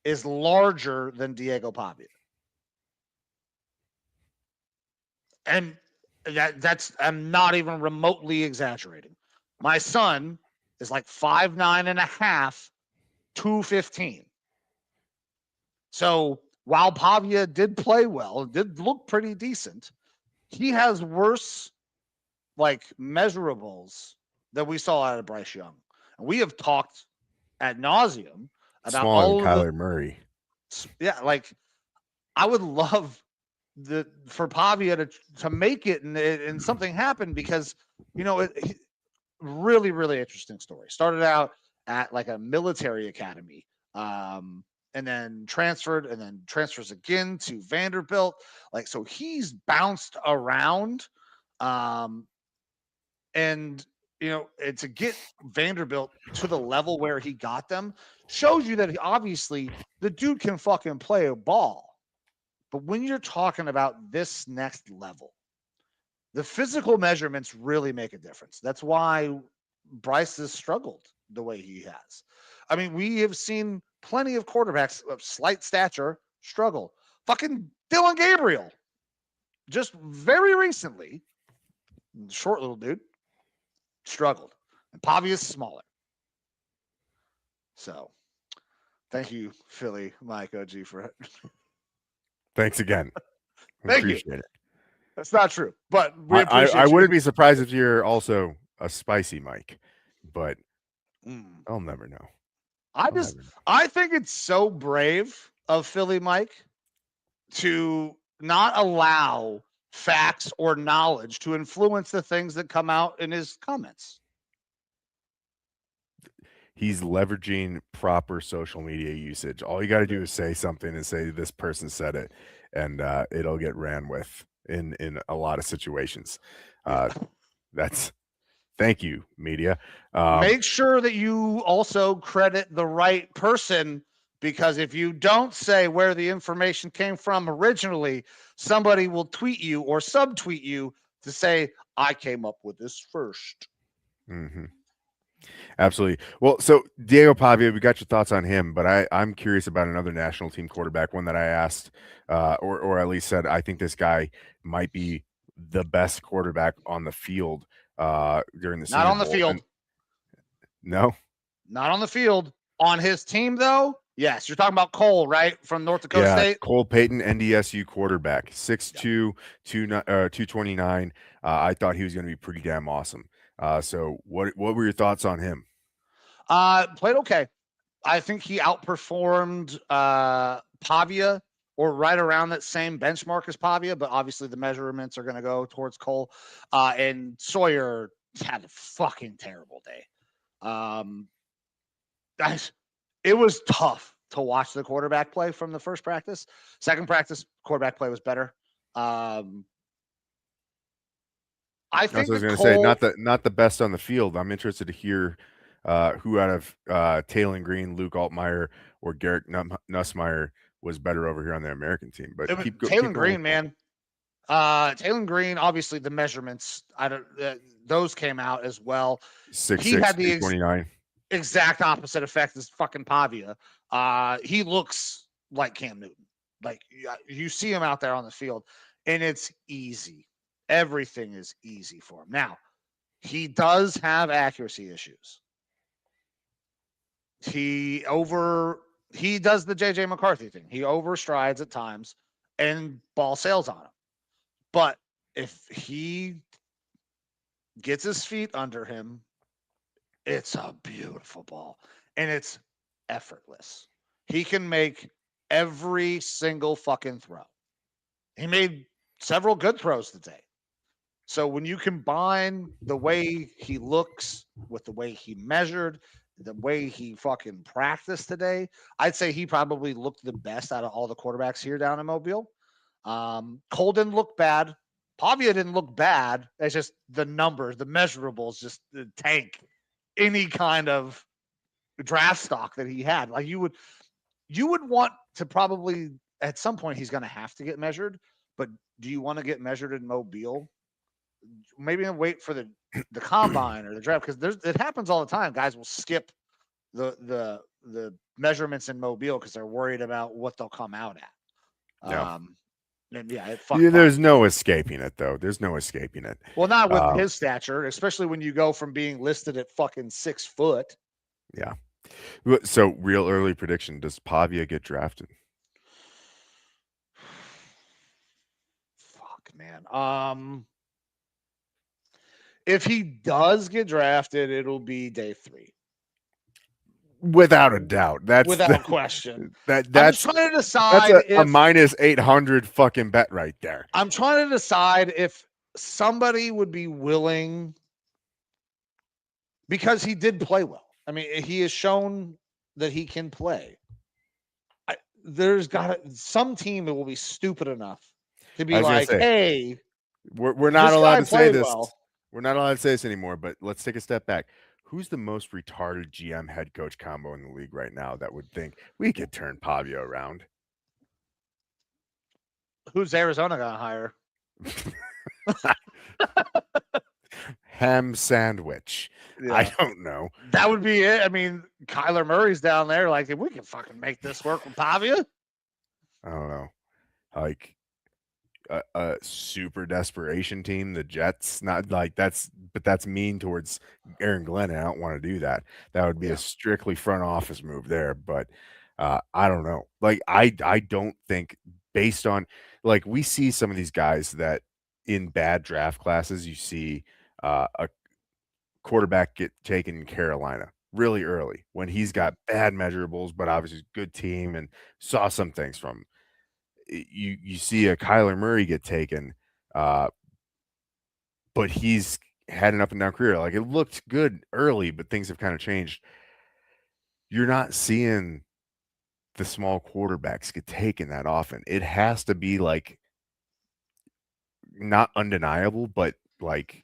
is larger than Diego Pavia. And that's I'm not even remotely exaggerating. My son is like 5'9" and a half, 215. So while Pavia did play well, did look pretty decent, he has worse like measurables than we saw out of Bryce Young. And we have talked ad nauseum about all of Kyler Murray. Yeah, like I would love for Pavia to make it and something happen because really, really interesting story. Started out at like a military academy, and then transfers again to Vanderbilt. Like, so he's bounced around, and to get Vanderbilt to the level where he got them shows you that obviously the dude can fucking play a ball. But when you're talking about this next level, the physical measurements really make a difference. That's why Bryce has struggled the way he has. I mean, we have seen plenty of quarterbacks of slight stature struggle. Fucking Dylan Gabriel, just very recently, short little dude, struggled. And Pavia's smaller. So, thank you, Philly Mike OG, for it. Thanks again. Thank you. Appreciate it. That's not true, but we appreciate I wouldn't be surprised if you're also a spicy Mike, but I'll never know. I think it's so brave of Philly Mike to not allow facts or knowledge to influence the things that come out in his comments. He's leveraging proper social media usage. All you got to do is say something and say this person said it, and it'll get ran with in a lot of situations. Thank you, media. Make sure that you also credit the right person, because if you don't say where the information came from originally, somebody will tweet you or subtweet you to say, I came up with this first. Mm-hmm. Absolutely. Well, so Diego Pavia, we got your thoughts on him, but I'm curious about another national team quarterback, one that I asked, or at least said, I think this guy might be the best quarterback on the field during the Senior Bowl. Field. No? Not on the field. On his team, though, Yes, you're talking about Cole, right? From North Dakota Yeah, State. Cole Payton, NDSU quarterback, 6'2", 229. I thought he was going to be pretty damn awesome. So what were your thoughts on him? Played okay. I think he outperformed Pavia or right around that same benchmark as Pavia, but obviously the measurements are going to go towards Cole. And Sawyer had a fucking terrible day. Guys, it was tough to watch the quarterback play from the first practice. Second practice, quarterback play was better. I That's think what I was that going to Cole, say. Not the best on the field. I'm interested to hear who out of Taylor Green, Luke Altmaier, or Garrett Nussmeier was better over here on the American team. But keep Taylor going. Green, man. Taylor Green, obviously the measurements, those came out as well. 6'6", He had the 229. exact opposite effect as fucking Pavia. He looks like Cam Newton. Like you see him out there on the field, and it's easy. Everything is easy for him. Now, he does have accuracy issues. He does the JJ McCarthy thing. He overstrides at times and ball sails on him. But if he gets his feet under him, it's a beautiful ball and it's effortless. He can make every single fucking throw. He made several good throws today. So when you combine the way he looks with the way he measured, the way he fucking practiced today, I'd say he probably looked the best out of all the quarterbacks here down in Mobile. Cole didn't look bad. Pavia didn't look bad. It's just the numbers, the measurables, just tank any kind of draft stock that he had. Like you would want to probably at some point he's going to have to get measured. But do you want to get measured in Mobile? Maybe wait for the combine or the draft because it happens all the time. Guys will skip the measurements in Mobile because they're worried about what they'll come out at. Yeah. And There's no escaping it, though. There's no escaping it. Well, not with his stature, especially when you go from being listed at fucking 6 foot. Yeah. So, real early prediction: does Pavia get drafted? Fuck, man. If he does get drafted, it'll be day 3. Without a doubt. Without question. That's I'm trying to decide a minus 800 fucking bet right there. I'm trying to decide if somebody would be willing because he did play well. I mean, he has shown that he can play. There's got some team that will be stupid enough to be like, hey, we're not allowed to say this. Well. We're not allowed to say this anymore, but let's take a step back. Who's the most retarded GM head coach combo in the league right now that would think we could turn Pavia around? Who's Arizona going to hire? Ham sandwich. Yeah. I don't know. That would be it. I mean, Kyler Murray's down there. Like, if we can fucking make this work with Pavia. I don't know. Like a super desperation team, the Jets. Not like that's mean towards Aaron Glenn. I don't want to do that. That would be a strictly front office move there. But I don't know. Like I don't think based on like we see some of these guys that in bad draft classes you see a quarterback get taken in Carolina really early when he's got bad measurables, but obviously good team and saw some things from him. You see a Kyler Murray get taken, but he's had an up and down career. Like it looked good early, but things have kind of changed. You're not seeing the small quarterbacks get taken that often. It has to be like not undeniable, but like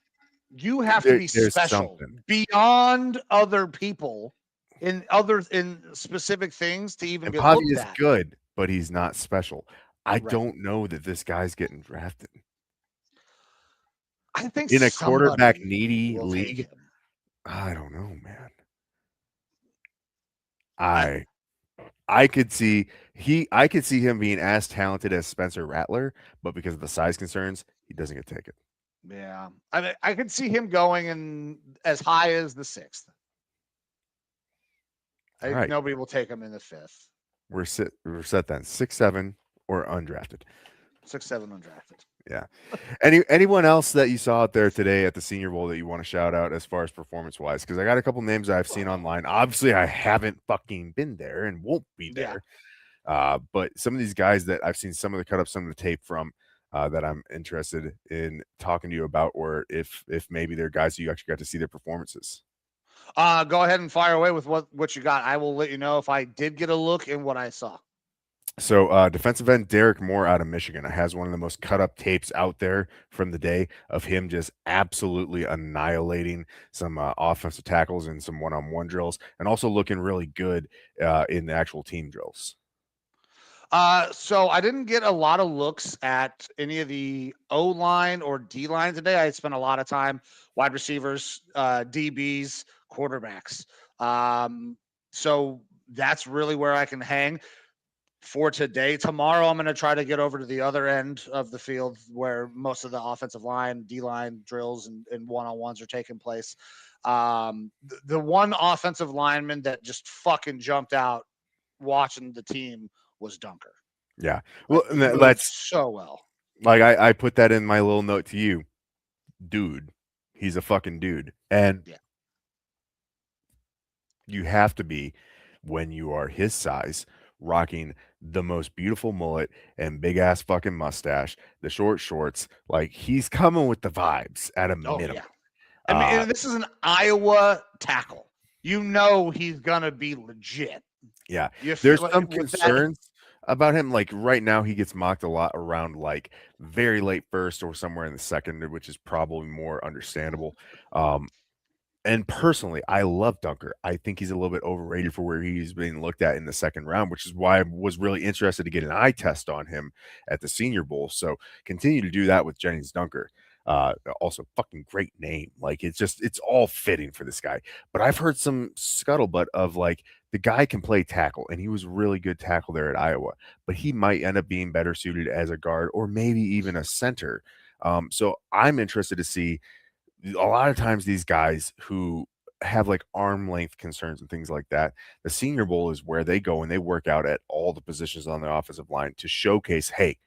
you have to be special beyond other people in specific things to even get looked at. Pavia is good, but he's not special. I don't know that this guy's getting drafted. I think in a quarterback needy league. I don't know, man. I could see him being as talented as Spencer Rattler, but because of the size concerns, he doesn't get taken. Yeah, I mean, I could see him going in as high as the 6th. I think nobody will take him in the 5th. we're set then 6-7 or undrafted. 6-7 undrafted. Yeah. Anyone else that you saw out there today at the Senior Bowl that you want to shout out as far as performance wise? Because I got a couple names I've seen online. Obviously, I haven't fucking been there and won't be there. But some of these guys that I've seen some of the cut up, some of the tape from that I'm interested in talking to you about, or if maybe they're guys you actually got to see their performances. Go ahead and fire away with what you got. I will let you know if I did get a look in what I saw. So defensive end Derek Moore out of Michigan has one of the most cut up tapes out there from the day of him just absolutely annihilating some offensive tackles and some one-on-one drills, and also looking really good in the actual team drills. So I didn't get a lot of looks at any of the O-line or D-line today. I spent a lot of time wide receivers, DBs, quarterbacks. So that's really where I can hang for today. Tomorrow, I'm going to try to get over to the other end of the field where most of the offensive line, D-line drills and one-on-ones are taking place. The one offensive lineman that just fucking jumped out watching the team was Dunker. Yeah. Well, that's so well. Like I put that in my little note to you. Dude, he's a fucking dude. And you have to be, when you are his size, rocking the most beautiful mullet and big ass fucking mustache, the short shorts. Like, he's coming with the vibes at a minimum. Yeah. I mean, this is an Iowa tackle. You know he's gonna be legit. Yeah. There's some concerns about him. Like right now, he gets mocked a lot around like very late first or somewhere in the second, which is probably more understandable. And personally, I love Dunker. I think he's a little bit overrated for where he's being looked at in the second round, which is why I was really interested to get an eye test on him at the Senior Bowl. So continue to do that with Gennings Dunker. Also, fucking great name. Like, it's all fitting for this guy. But I've heard some scuttlebutt of like the guy can play tackle, and he was really good tackle there at Iowa, but he might end up being better suited as a guard or maybe even a center. So I'm interested to see. A lot of times these guys who have like arm length concerns and things like that, the Senior Bowl is where they go and they work out at all the positions on the offensive line to showcase, hey,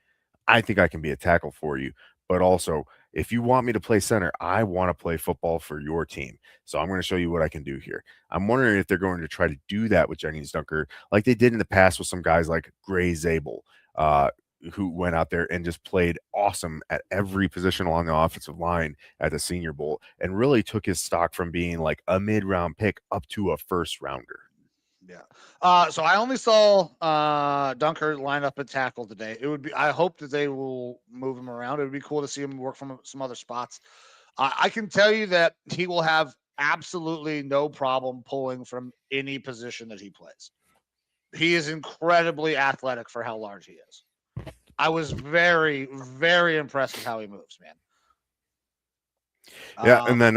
I think I can be a tackle for you. But also, if you want me to play center, I want to play football for your team. So I'm going to show you what I can do here. I'm wondering if they're going to try to do that with Jennings Dunker like they did in the past with some guys like Gray Zabel, who went out there and just played awesome at every position along the offensive line at the Senior Bowl and really took his stock from being like a mid-round pick up to a first rounder. Yeah. So I only saw Dunker line up at tackle today. I hope that they will move him around. It would be cool to see him work from some other spots. I can tell you that he will have absolutely no problem pulling from any position that he plays. He is incredibly athletic for how large he is. I was very, very impressed with how he moves, man. Yeah, and then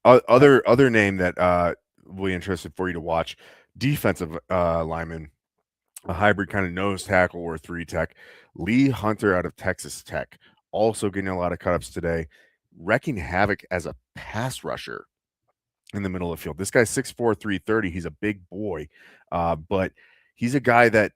other name that will be interested for you to watch, defensive lineman, a hybrid kind of nose tackle or 3-tech, Lee Hunter out of Texas Tech, also getting a lot of cut-ups today, wrecking havoc as a pass rusher in the middle of the field. This guy's 6'4", 330. He's a big boy, but he's a guy that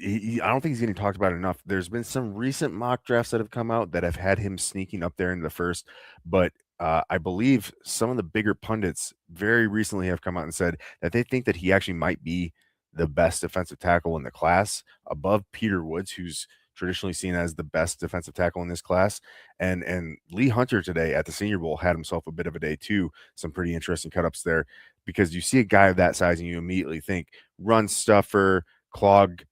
I don't think he's getting talked about enough. There's been some recent mock drafts that have come out that have had him sneaking up there in the first, but I believe some of the bigger pundits very recently have come out and said that they think that he actually might be the best defensive tackle in the class, above Peter Woods, who's traditionally seen as the best defensive tackle in this class. And Lee Hunter today at the Senior Bowl had himself a bit of a day too. Some pretty interesting cut-ups there, because you see a guy of that size and you immediately think run stuffer, clog,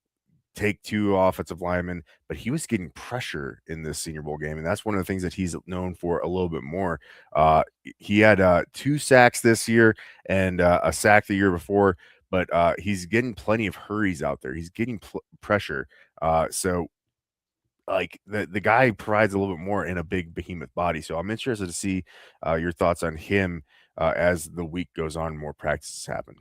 take two offensive linemen, but he was getting pressure in this Senior Bowl game, and that's one of the things that he's known for a little bit more. He had 2 sacks this year and a sack the year before, but he's getting plenty of hurries out there. He's getting pressure. So like the guy provides a little bit more in a big behemoth body. So I'm interested to see your thoughts on him as the week goes on and more practices happen.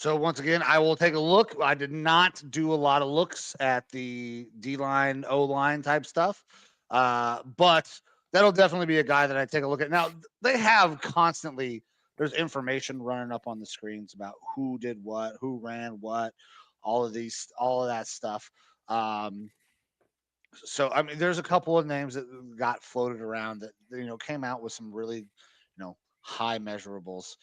So once again, I will take a look. I did not do a lot of looks at the D-line, O-line type stuff, but that'll definitely be a guy that I take a look at. Now, they have constantly, there's information running up on the screens about who did what, who ran what, all of that stuff. So I mean, there's a couple of names that got floated around that came out with some really high measurables.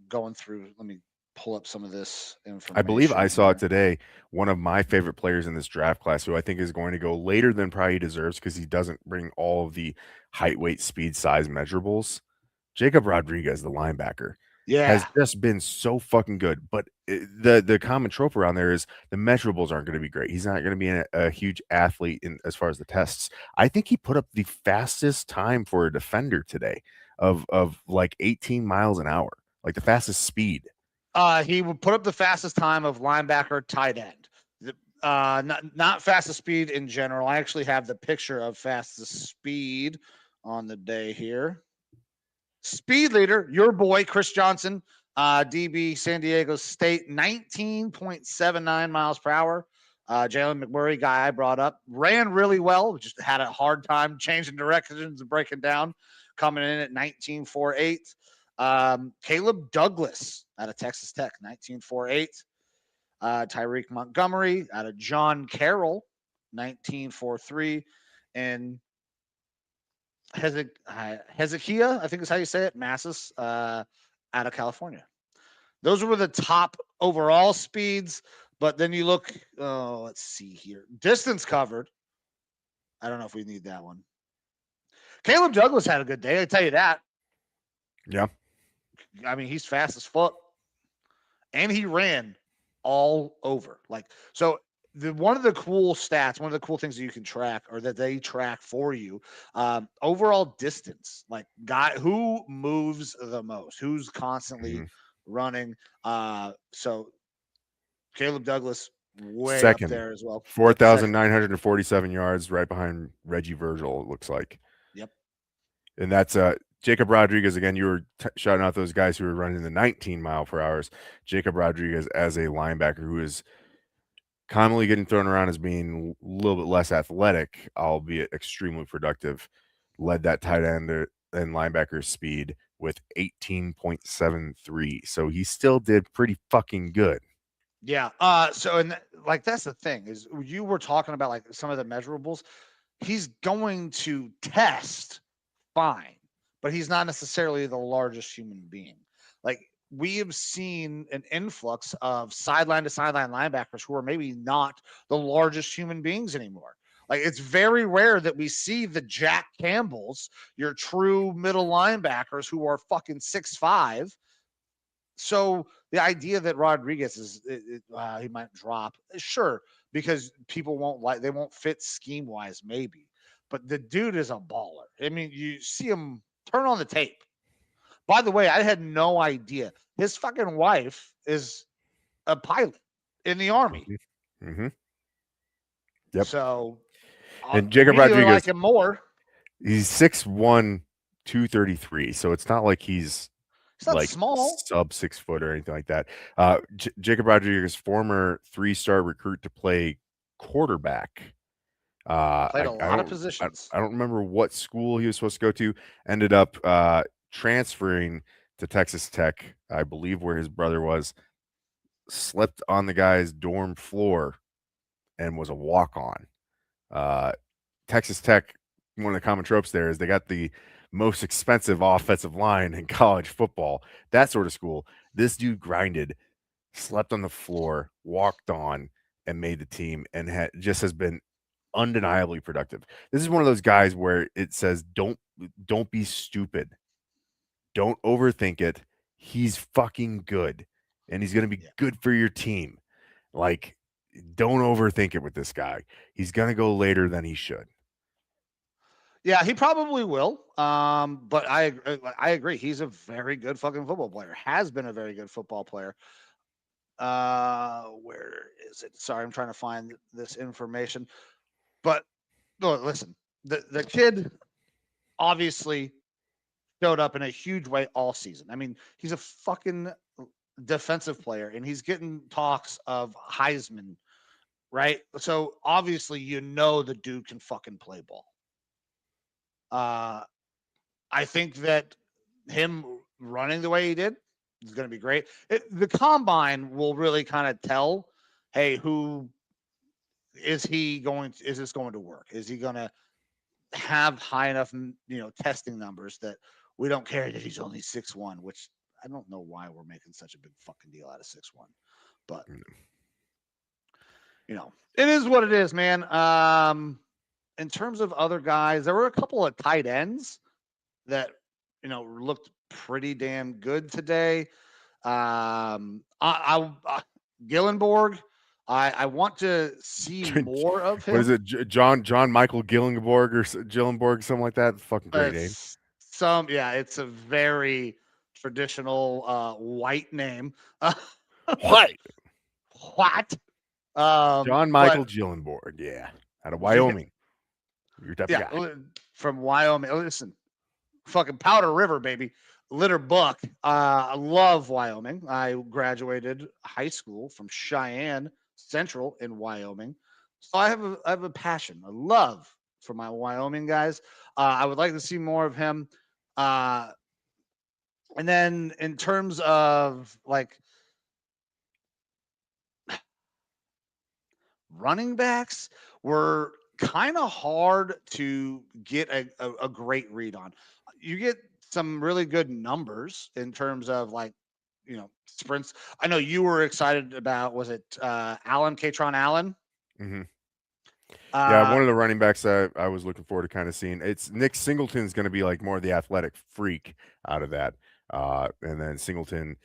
Going through. Let me pull up some of this I believe information I saw it here. today. One of my favorite players in this draft class, who I think is going to go later than probably he deserves because he doesn't bring all of the height, weight, speed, size measurables. Jacob Rodriguez, the linebacker, has Yeah. just been so fucking good. But the common trope around there is the measurables aren't going to be great. He's not going to be a huge athlete as far as the tests. I think he put up the fastest time for a defender today of like 18 miles an hour, like the fastest speed. He would put up the fastest time of linebacker tight end. Not fastest speed in general. I actually have the picture of fastest speed on the day here. Speed leader, your boy Chris Johnson, DB, San Diego State, 19.79 miles per hour. Jalen McMurray, guy I brought up, ran really well, just had a hard time changing directions and breaking down, coming in at 19.48. Caleb Douglas out of Texas Tech, 19.48. Tyreek Montgomery out of John Carroll, 19.43. And Hezekiah, I think is how you say it, Massis, out of California. Those were the top overall speeds. But then you look, let's see here. Distance covered. I don't know if we need that one. Caleb Douglas had a good day, I tell you that. Yeah. I mean, he's fast as fuck. And he ran all over. One of the cool stats, one of the cool things that you can track or that they track for you, overall distance, like who moves the most, who's constantly running. So Caleb Douglas way up Second, there as well. 4,947 yards, right behind Reggie Virgil, it looks like. Yep. And that's Jacob Rodriguez. Again, you were shouting out those guys who were running the 19 mile per hours. Jacob Rodriguez as a linebacker who is commonly getting thrown around as being a little bit less athletic, albeit extremely productive, led that tight end and linebacker speed with 18.73. So he still did pretty fucking good. Yeah. That's the thing is you were talking about like some of the measurables. He's going to test fine, but he's not necessarily the largest human being. Like we have seen an influx of sideline to sideline linebackers who are maybe not the largest human beings anymore. Like it's very rare that we see the Jack Campbells, your true middle linebackers who are fucking 6'5". So the idea that Rodriguez he might drop, sure, because people they won't fit scheme wise, maybe. But the dude is a baller. I mean, you see him turn on the tape. By the way, I had no idea. His fucking wife is a pilot in the Army. Mm-hmm. Yep. So And Jacob we Rodriguez, like him more. he's 6'1", 233. So it's not like he's not like small, sub 6 foot or anything like that. Jacob Rodriguez, former 3-star recruit to play quarterback. Played a lot of positions. I don't remember what school he was supposed to go to. Ended up transferring to Texas Tech, I believe, where his brother was. Slept on the guy's dorm floor and was a walk-on. Texas Tech, one of the common tropes there is they got the most expensive offensive line in college football. That sort of school. This dude grinded, slept on the floor, walked on, and made the team, and just has been undeniably productive. This is one of those guys where it says don't be stupid. Don't overthink it. He's fucking good, and he's going to be good for your team. Like, don't overthink it with this guy. He's going to go later than he should. Yeah, he probably will. But I agree. He's a very good fucking football player. Has been a very good football player. Where is it? Sorry, I'm trying to find this information. But look, listen, the kid obviously showed up in a huge way all season. I mean, he's a fucking defensive player, and he's getting talks of Heisman, right? So obviously, the dude can fucking play ball. I think that him running the way he did is going to be great. The combine will really kind of tell, hey, is this going to work? Is he going to have high enough, testing numbers that we don't care that he's only 6'1", which I don't know why we're making such a big fucking deal out of 6'1", but it is what it is, man. In terms of other guys, there were a couple of tight ends that looked pretty damn good today. Gillenborg, I want to see more of him. What is it, John Michael Gillenborg or Gillenborg, something like that? Fucking great name. It's a very traditional white name. What? What? John Michael Gillenborg, yeah, out of Wyoming. You're type of guy. From Wyoming. Listen, fucking Powder River, baby. Litter Buck. I love Wyoming. I graduated high school from Cheyenne Central in Wyoming, so I have a passion, a love for my Wyoming guys. I would like to see more of him. And then in terms of like running backs, were kind of hard to get a great read on. You get some really good numbers in terms of sprints. I know you were excited about, was it Katron Allen? Mm-hmm. Yeah, one of the running backs I was looking forward to kind of seeing. It's Nick Singleton's going to be like more of the athletic freak out of that. And then Singleton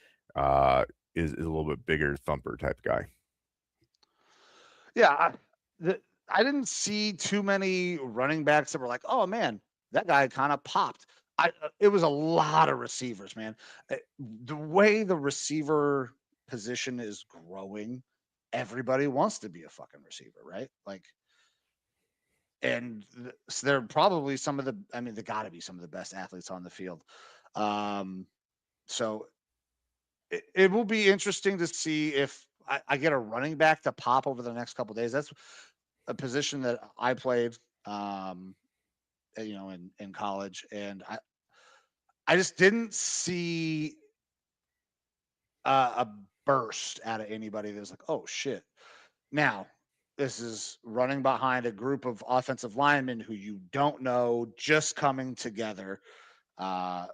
is a little bit bigger thumper type guy. Yeah, I didn't see too many running backs that were like, oh man, that guy kind of popped. It was a lot of receivers, man. The way the receiver position is growing, everybody wants to be a fucking receiver, right? So they're probably they got to be some of the best athletes on the field. So it will be interesting to see if I get a running back to pop over the next couple of days. That's a position that I played, in college, and I just didn't see a burst out of anybody that was like, oh shit. Now, this is running behind a group of offensive linemen who you don't know, just coming together.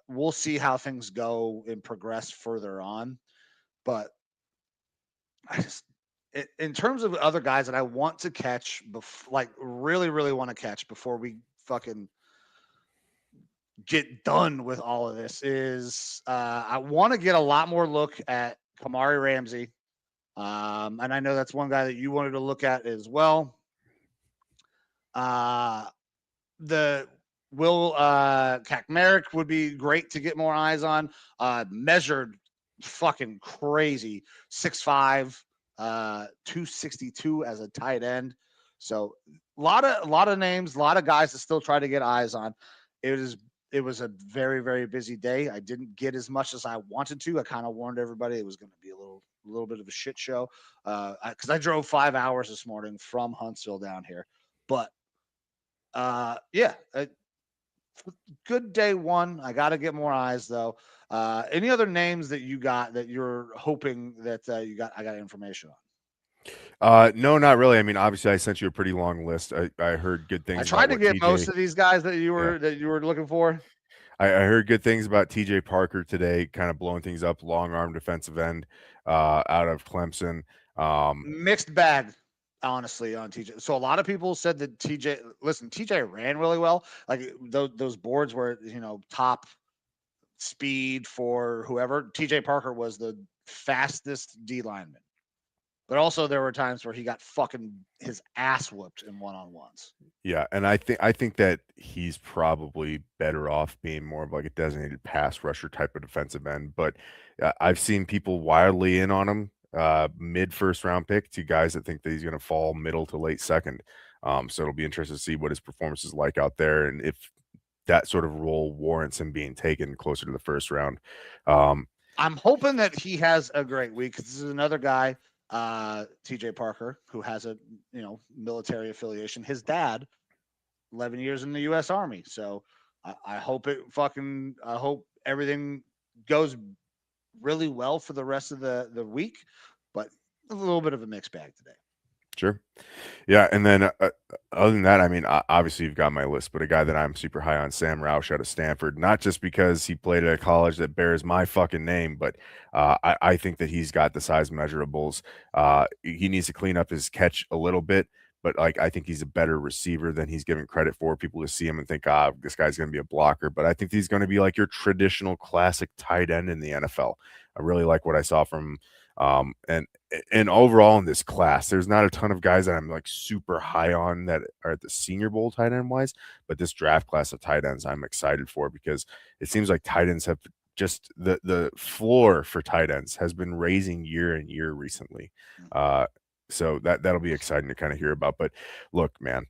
We'll see how things go and progress further on. But in terms of other guys that I want to catch, really, really want to catch before we fucking get done with all of this, is I want to get a lot more look at Kamari Ramsey. And I know that's one guy that you wanted to look at as well. The Will Kakmeric would be great to get more eyes on. Measured fucking crazy, 6'5", 262 as a tight end. So a lot of names, a lot of guys to still try to get eyes on. It was a very, very busy day. I didn't get as much as I wanted to. I kind of warned everybody it was going to be a little bit of a shit show, because I drove 5 hours this morning from Huntsville down here. But good day one. I got to get more eyes though. Any other names that you got that you're hoping that I got information on? No, not really. I mean, obviously, I sent you a pretty long list. I heard good things. I tried to get most of these guys that you were looking for. I heard good things about TJ Parker today, kind of blowing things up, long arm defensive end out of Clemson. Mixed bag, honestly, on TJ. So a lot of people said that TJ ran really well. Like those boards were, top speed for whoever. TJ Parker was the fastest D lineman. But also there were times where he got fucking his ass whooped in one-on-ones. Yeah, and I think that he's probably better off being more of like a designated pass rusher type of defensive end. But I've seen people wildly in on him, mid first round pick, to guys that think that he's going to fall middle to late second. So it'll be interesting to see what his performance is like out there, and if that sort of role warrants him being taken closer to the first round. I'm hoping that he has a great week, because this is another guy, TJ Parker, who has a military affiliation. His dad, 11 years in the U.S. Army. So I hope everything goes really well for the rest of the week, but a little bit of a mixed bag today. Sure. Yeah, and then other than that, I mean, obviously you've got my list, but a guy that I'm super high on, Sam Roush out of Stanford, not just because he played at a college that bears my fucking name, but I think that he's got the size measurables. He needs to clean up his catch a little bit, but like I think he's a better receiver than he's given credit for. People just see him and think, this guy's going to be a blocker, but I think he's going to be like your traditional classic tight end in the NFL. I really like what I saw from and overall in this class, there's not a ton of guys that I'm like super high on that are at the Senior Bowl tight end wise, but this draft class of tight ends I'm excited for because it seems like tight ends have just the floor for tight ends has been raising year and year recently. So that'll be exciting to kind of hear about. But look, man,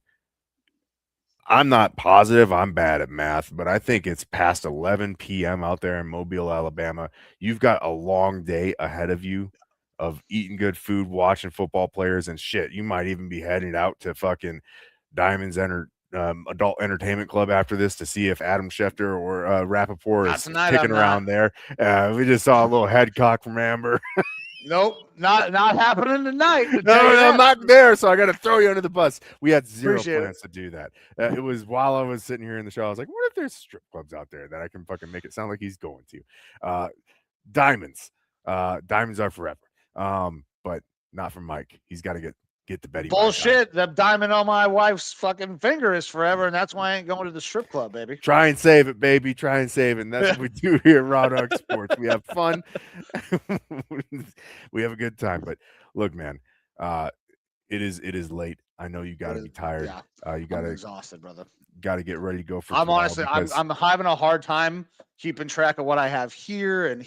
I'm not positive. I'm bad at math, but I think it's past 11 p.m. out there in Mobile, Alabama. You've got a long day ahead of you of eating good food, watching football players, and shit. You might even be heading out to fucking Diamonds Adult Entertainment Club after this to see if Adam Schefter or Rapoport Not is tonight, kicking I'm around there. We just saw a little head cock from Amber. Nope, not happening tonight. No, I'm not there, so I got to throw you under the bus. We had zero Appreciate plans to do that. It was while I was sitting here in the show, I was like, what if there's strip clubs out there that I can fucking make it sound like he's going to? Diamonds. Diamonds are forever. But not for Mike. He's got to get the Betty. Bullshit. The diamond on my wife's fucking finger is forever, and that's why I ain't going to the strip club, baby. Try and save it, baby. Try and save it. And that's what we do here at Raw Dog Sports. We have fun. We have a good time. But look, man, it is late. I know you got to be tired. Yeah, you got to exhausted, brother. Got to get ready to go for. I'm honestly, I'm having a hard time keeping track of what I have here and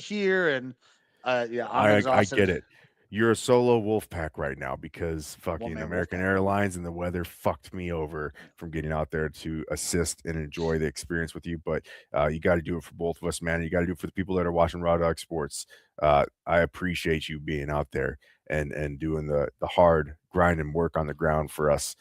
yeah, I'm exhausted. I get it. You're a solo wolf pack right now because fucking American Airlines and the weather fucked me over from getting out there to assist and enjoy the experience with you. But you got to do it for both of us, man. You got to do it for the people that are watching Raw Dog Sports. I appreciate you being out there and doing the hard grind and work on the ground for us.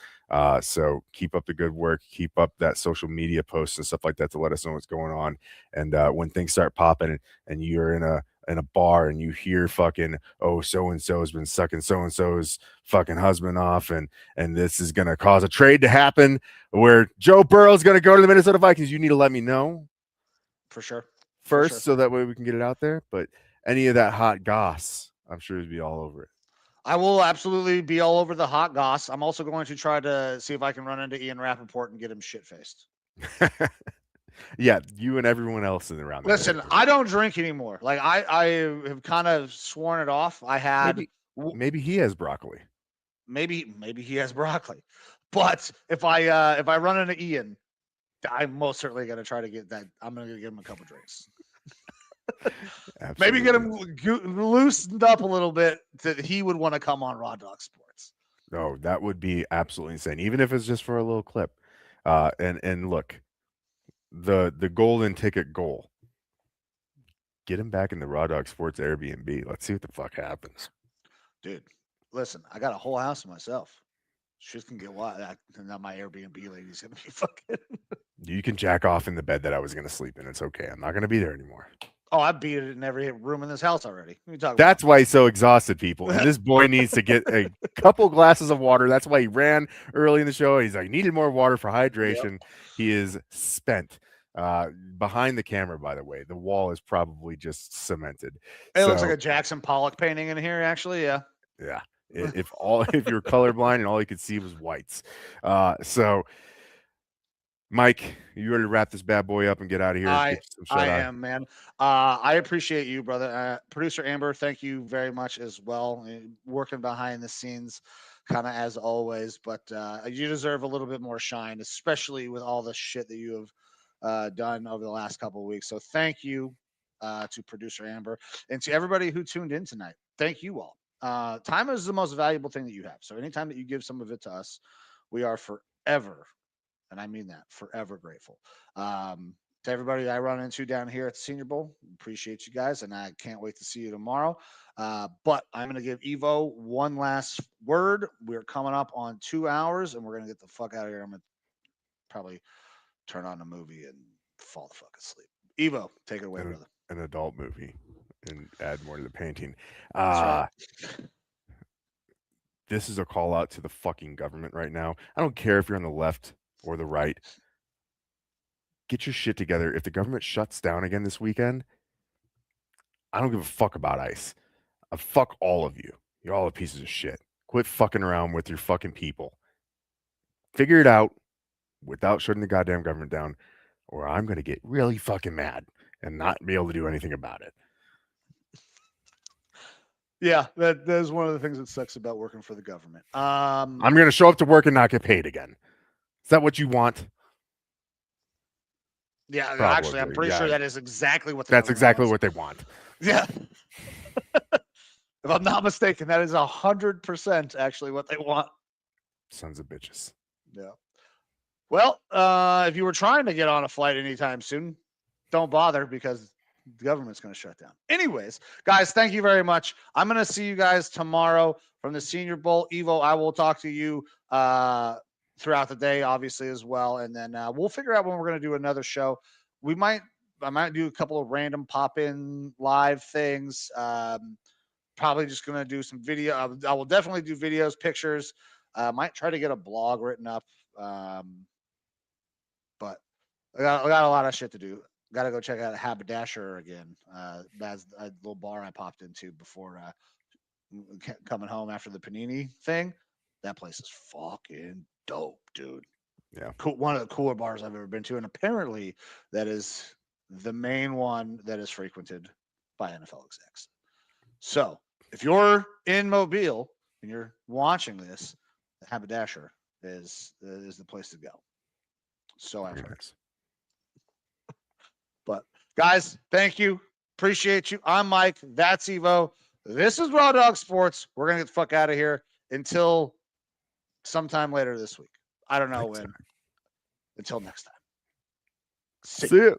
So keep up the good work. Keep up that social media posts and stuff like that to let us know what's going on. And when things start popping and you're in a bar and you hear fucking, oh, so-and-so has been sucking so-and-so's fucking husband off and this is going to cause a trade to happen where Joe Burrow is going to go to the Minnesota Vikings, you need to let me know. For sure. First, so that way we can get it out there. But any of that hot goss, I'm sure it'd be all over it. I will absolutely be all over the hot goss. I'm also going to try to see if I can run into Ian Rapoport and get him shit-faced. Yeah, you and everyone else in around. Listen, I don't drink anymore. Like I have kind of sworn it off. I had maybe he has broccoli. Maybe he has broccoli. But if I run into Ian, I'm most certainly going to try to get that. I'm going to give him a couple drinks. Maybe get him loosened up a little bit that he would want to come on Raw Dog Sports. Oh, that would be absolutely insane, even if it's just for a little clip. And look, the golden ticket goal. Get him back in the Raw Dog Sports Airbnb. Let's see what the fuck happens. Dude, listen, I got a whole house to myself. Shit can get wild. Now my Airbnb lady's gonna be fucking. You can jack off in the bed that I was gonna sleep in. It's okay. I'm not gonna be there anymore. Oh, I beat it in every room in this house already. That's why he's so exhausted, people. And this boy needs to get a couple glasses of water. That's why he ran early in the show. He's like, needed more water for hydration. Yep. He is spent. Behind the camera, by the way, the wall is probably just cemented. It looks like a Jackson Pollock painting in here, actually. Yeah. Yeah. If you're colorblind and all you could see was whites. So Mike, you ready to wrap this bad boy up and get out of here? I am, man. I appreciate you, brother. Producer Amber, thank you very much as well. Working behind the scenes, kind of as always. But you deserve a little bit more shine, especially with all the shit that you have done over the last couple of weeks. So thank you to Producer Amber and to everybody who tuned in tonight. Thank you all. Time is the most valuable thing that you have. So anytime that you give some of it to us, we are forever, and I mean that, forever grateful. To everybody I run into down here at the Senior Bowl, appreciate you guys, and I can't wait to see you tomorrow. But I'm going to give Evo one last word. We're coming up on 2 hours, and we're going to get the fuck out of here. I'm going to probably turn on a movie and fall the fuck asleep. Evo, take it away, brother. An adult movie. and add more to the painting. That's right. This is a call out to the fucking government right now. I don't care if you're on the left or the right. Get your shit together. If the government shuts down again this weekend, I don't give a fuck about ICE. Fuck all of you. You're all pieces of shit. Quit fucking around with your fucking people. Figure it out without shutting the goddamn government down, or I'm going to get really fucking mad and not be able to do anything about it. Yeah, that is one of the things that sucks about working for the government. I'm going to show up to work and not get paid again. Is that what you want? Yeah, Probably. Actually, I'm pretty sure that is exactly what that's exactly what they want. Yeah. If I'm not mistaken, that is 100% actually what they want. Sons of bitches. Yeah. Well, if you were trying to get on a flight anytime soon, don't bother because the government's going to shut down. Anyways, guys, thank you very much. I'm going to see you guys tomorrow from the Senior Bowl. Evo, I will talk to you throughout the day, obviously, as well. And then we'll figure out when we're going to do another show. I might do a couple of random pop-in live things. Probably just going to do some video. I will definitely do videos, pictures. Might try to get a blog written up. But I got a lot of shit to do. Got to go check out Haberdasher again. That's a little bar I popped into before coming home after the Panini thing. That place is fucking dope, dude. Yeah. Cool. One of the cooler bars I've ever been to. And apparently that is the main one that is frequented by NFL execs. So if you're in Mobile and you're watching this, the Haberdasher is the place to go. So I've heard. Nice. But guys, thank you. Appreciate you. I'm Mike. That's Evo. This is Raw Dog Sports. We're going to get the fuck out of here until sometime later this week. I don't know when. Until next time. See ya.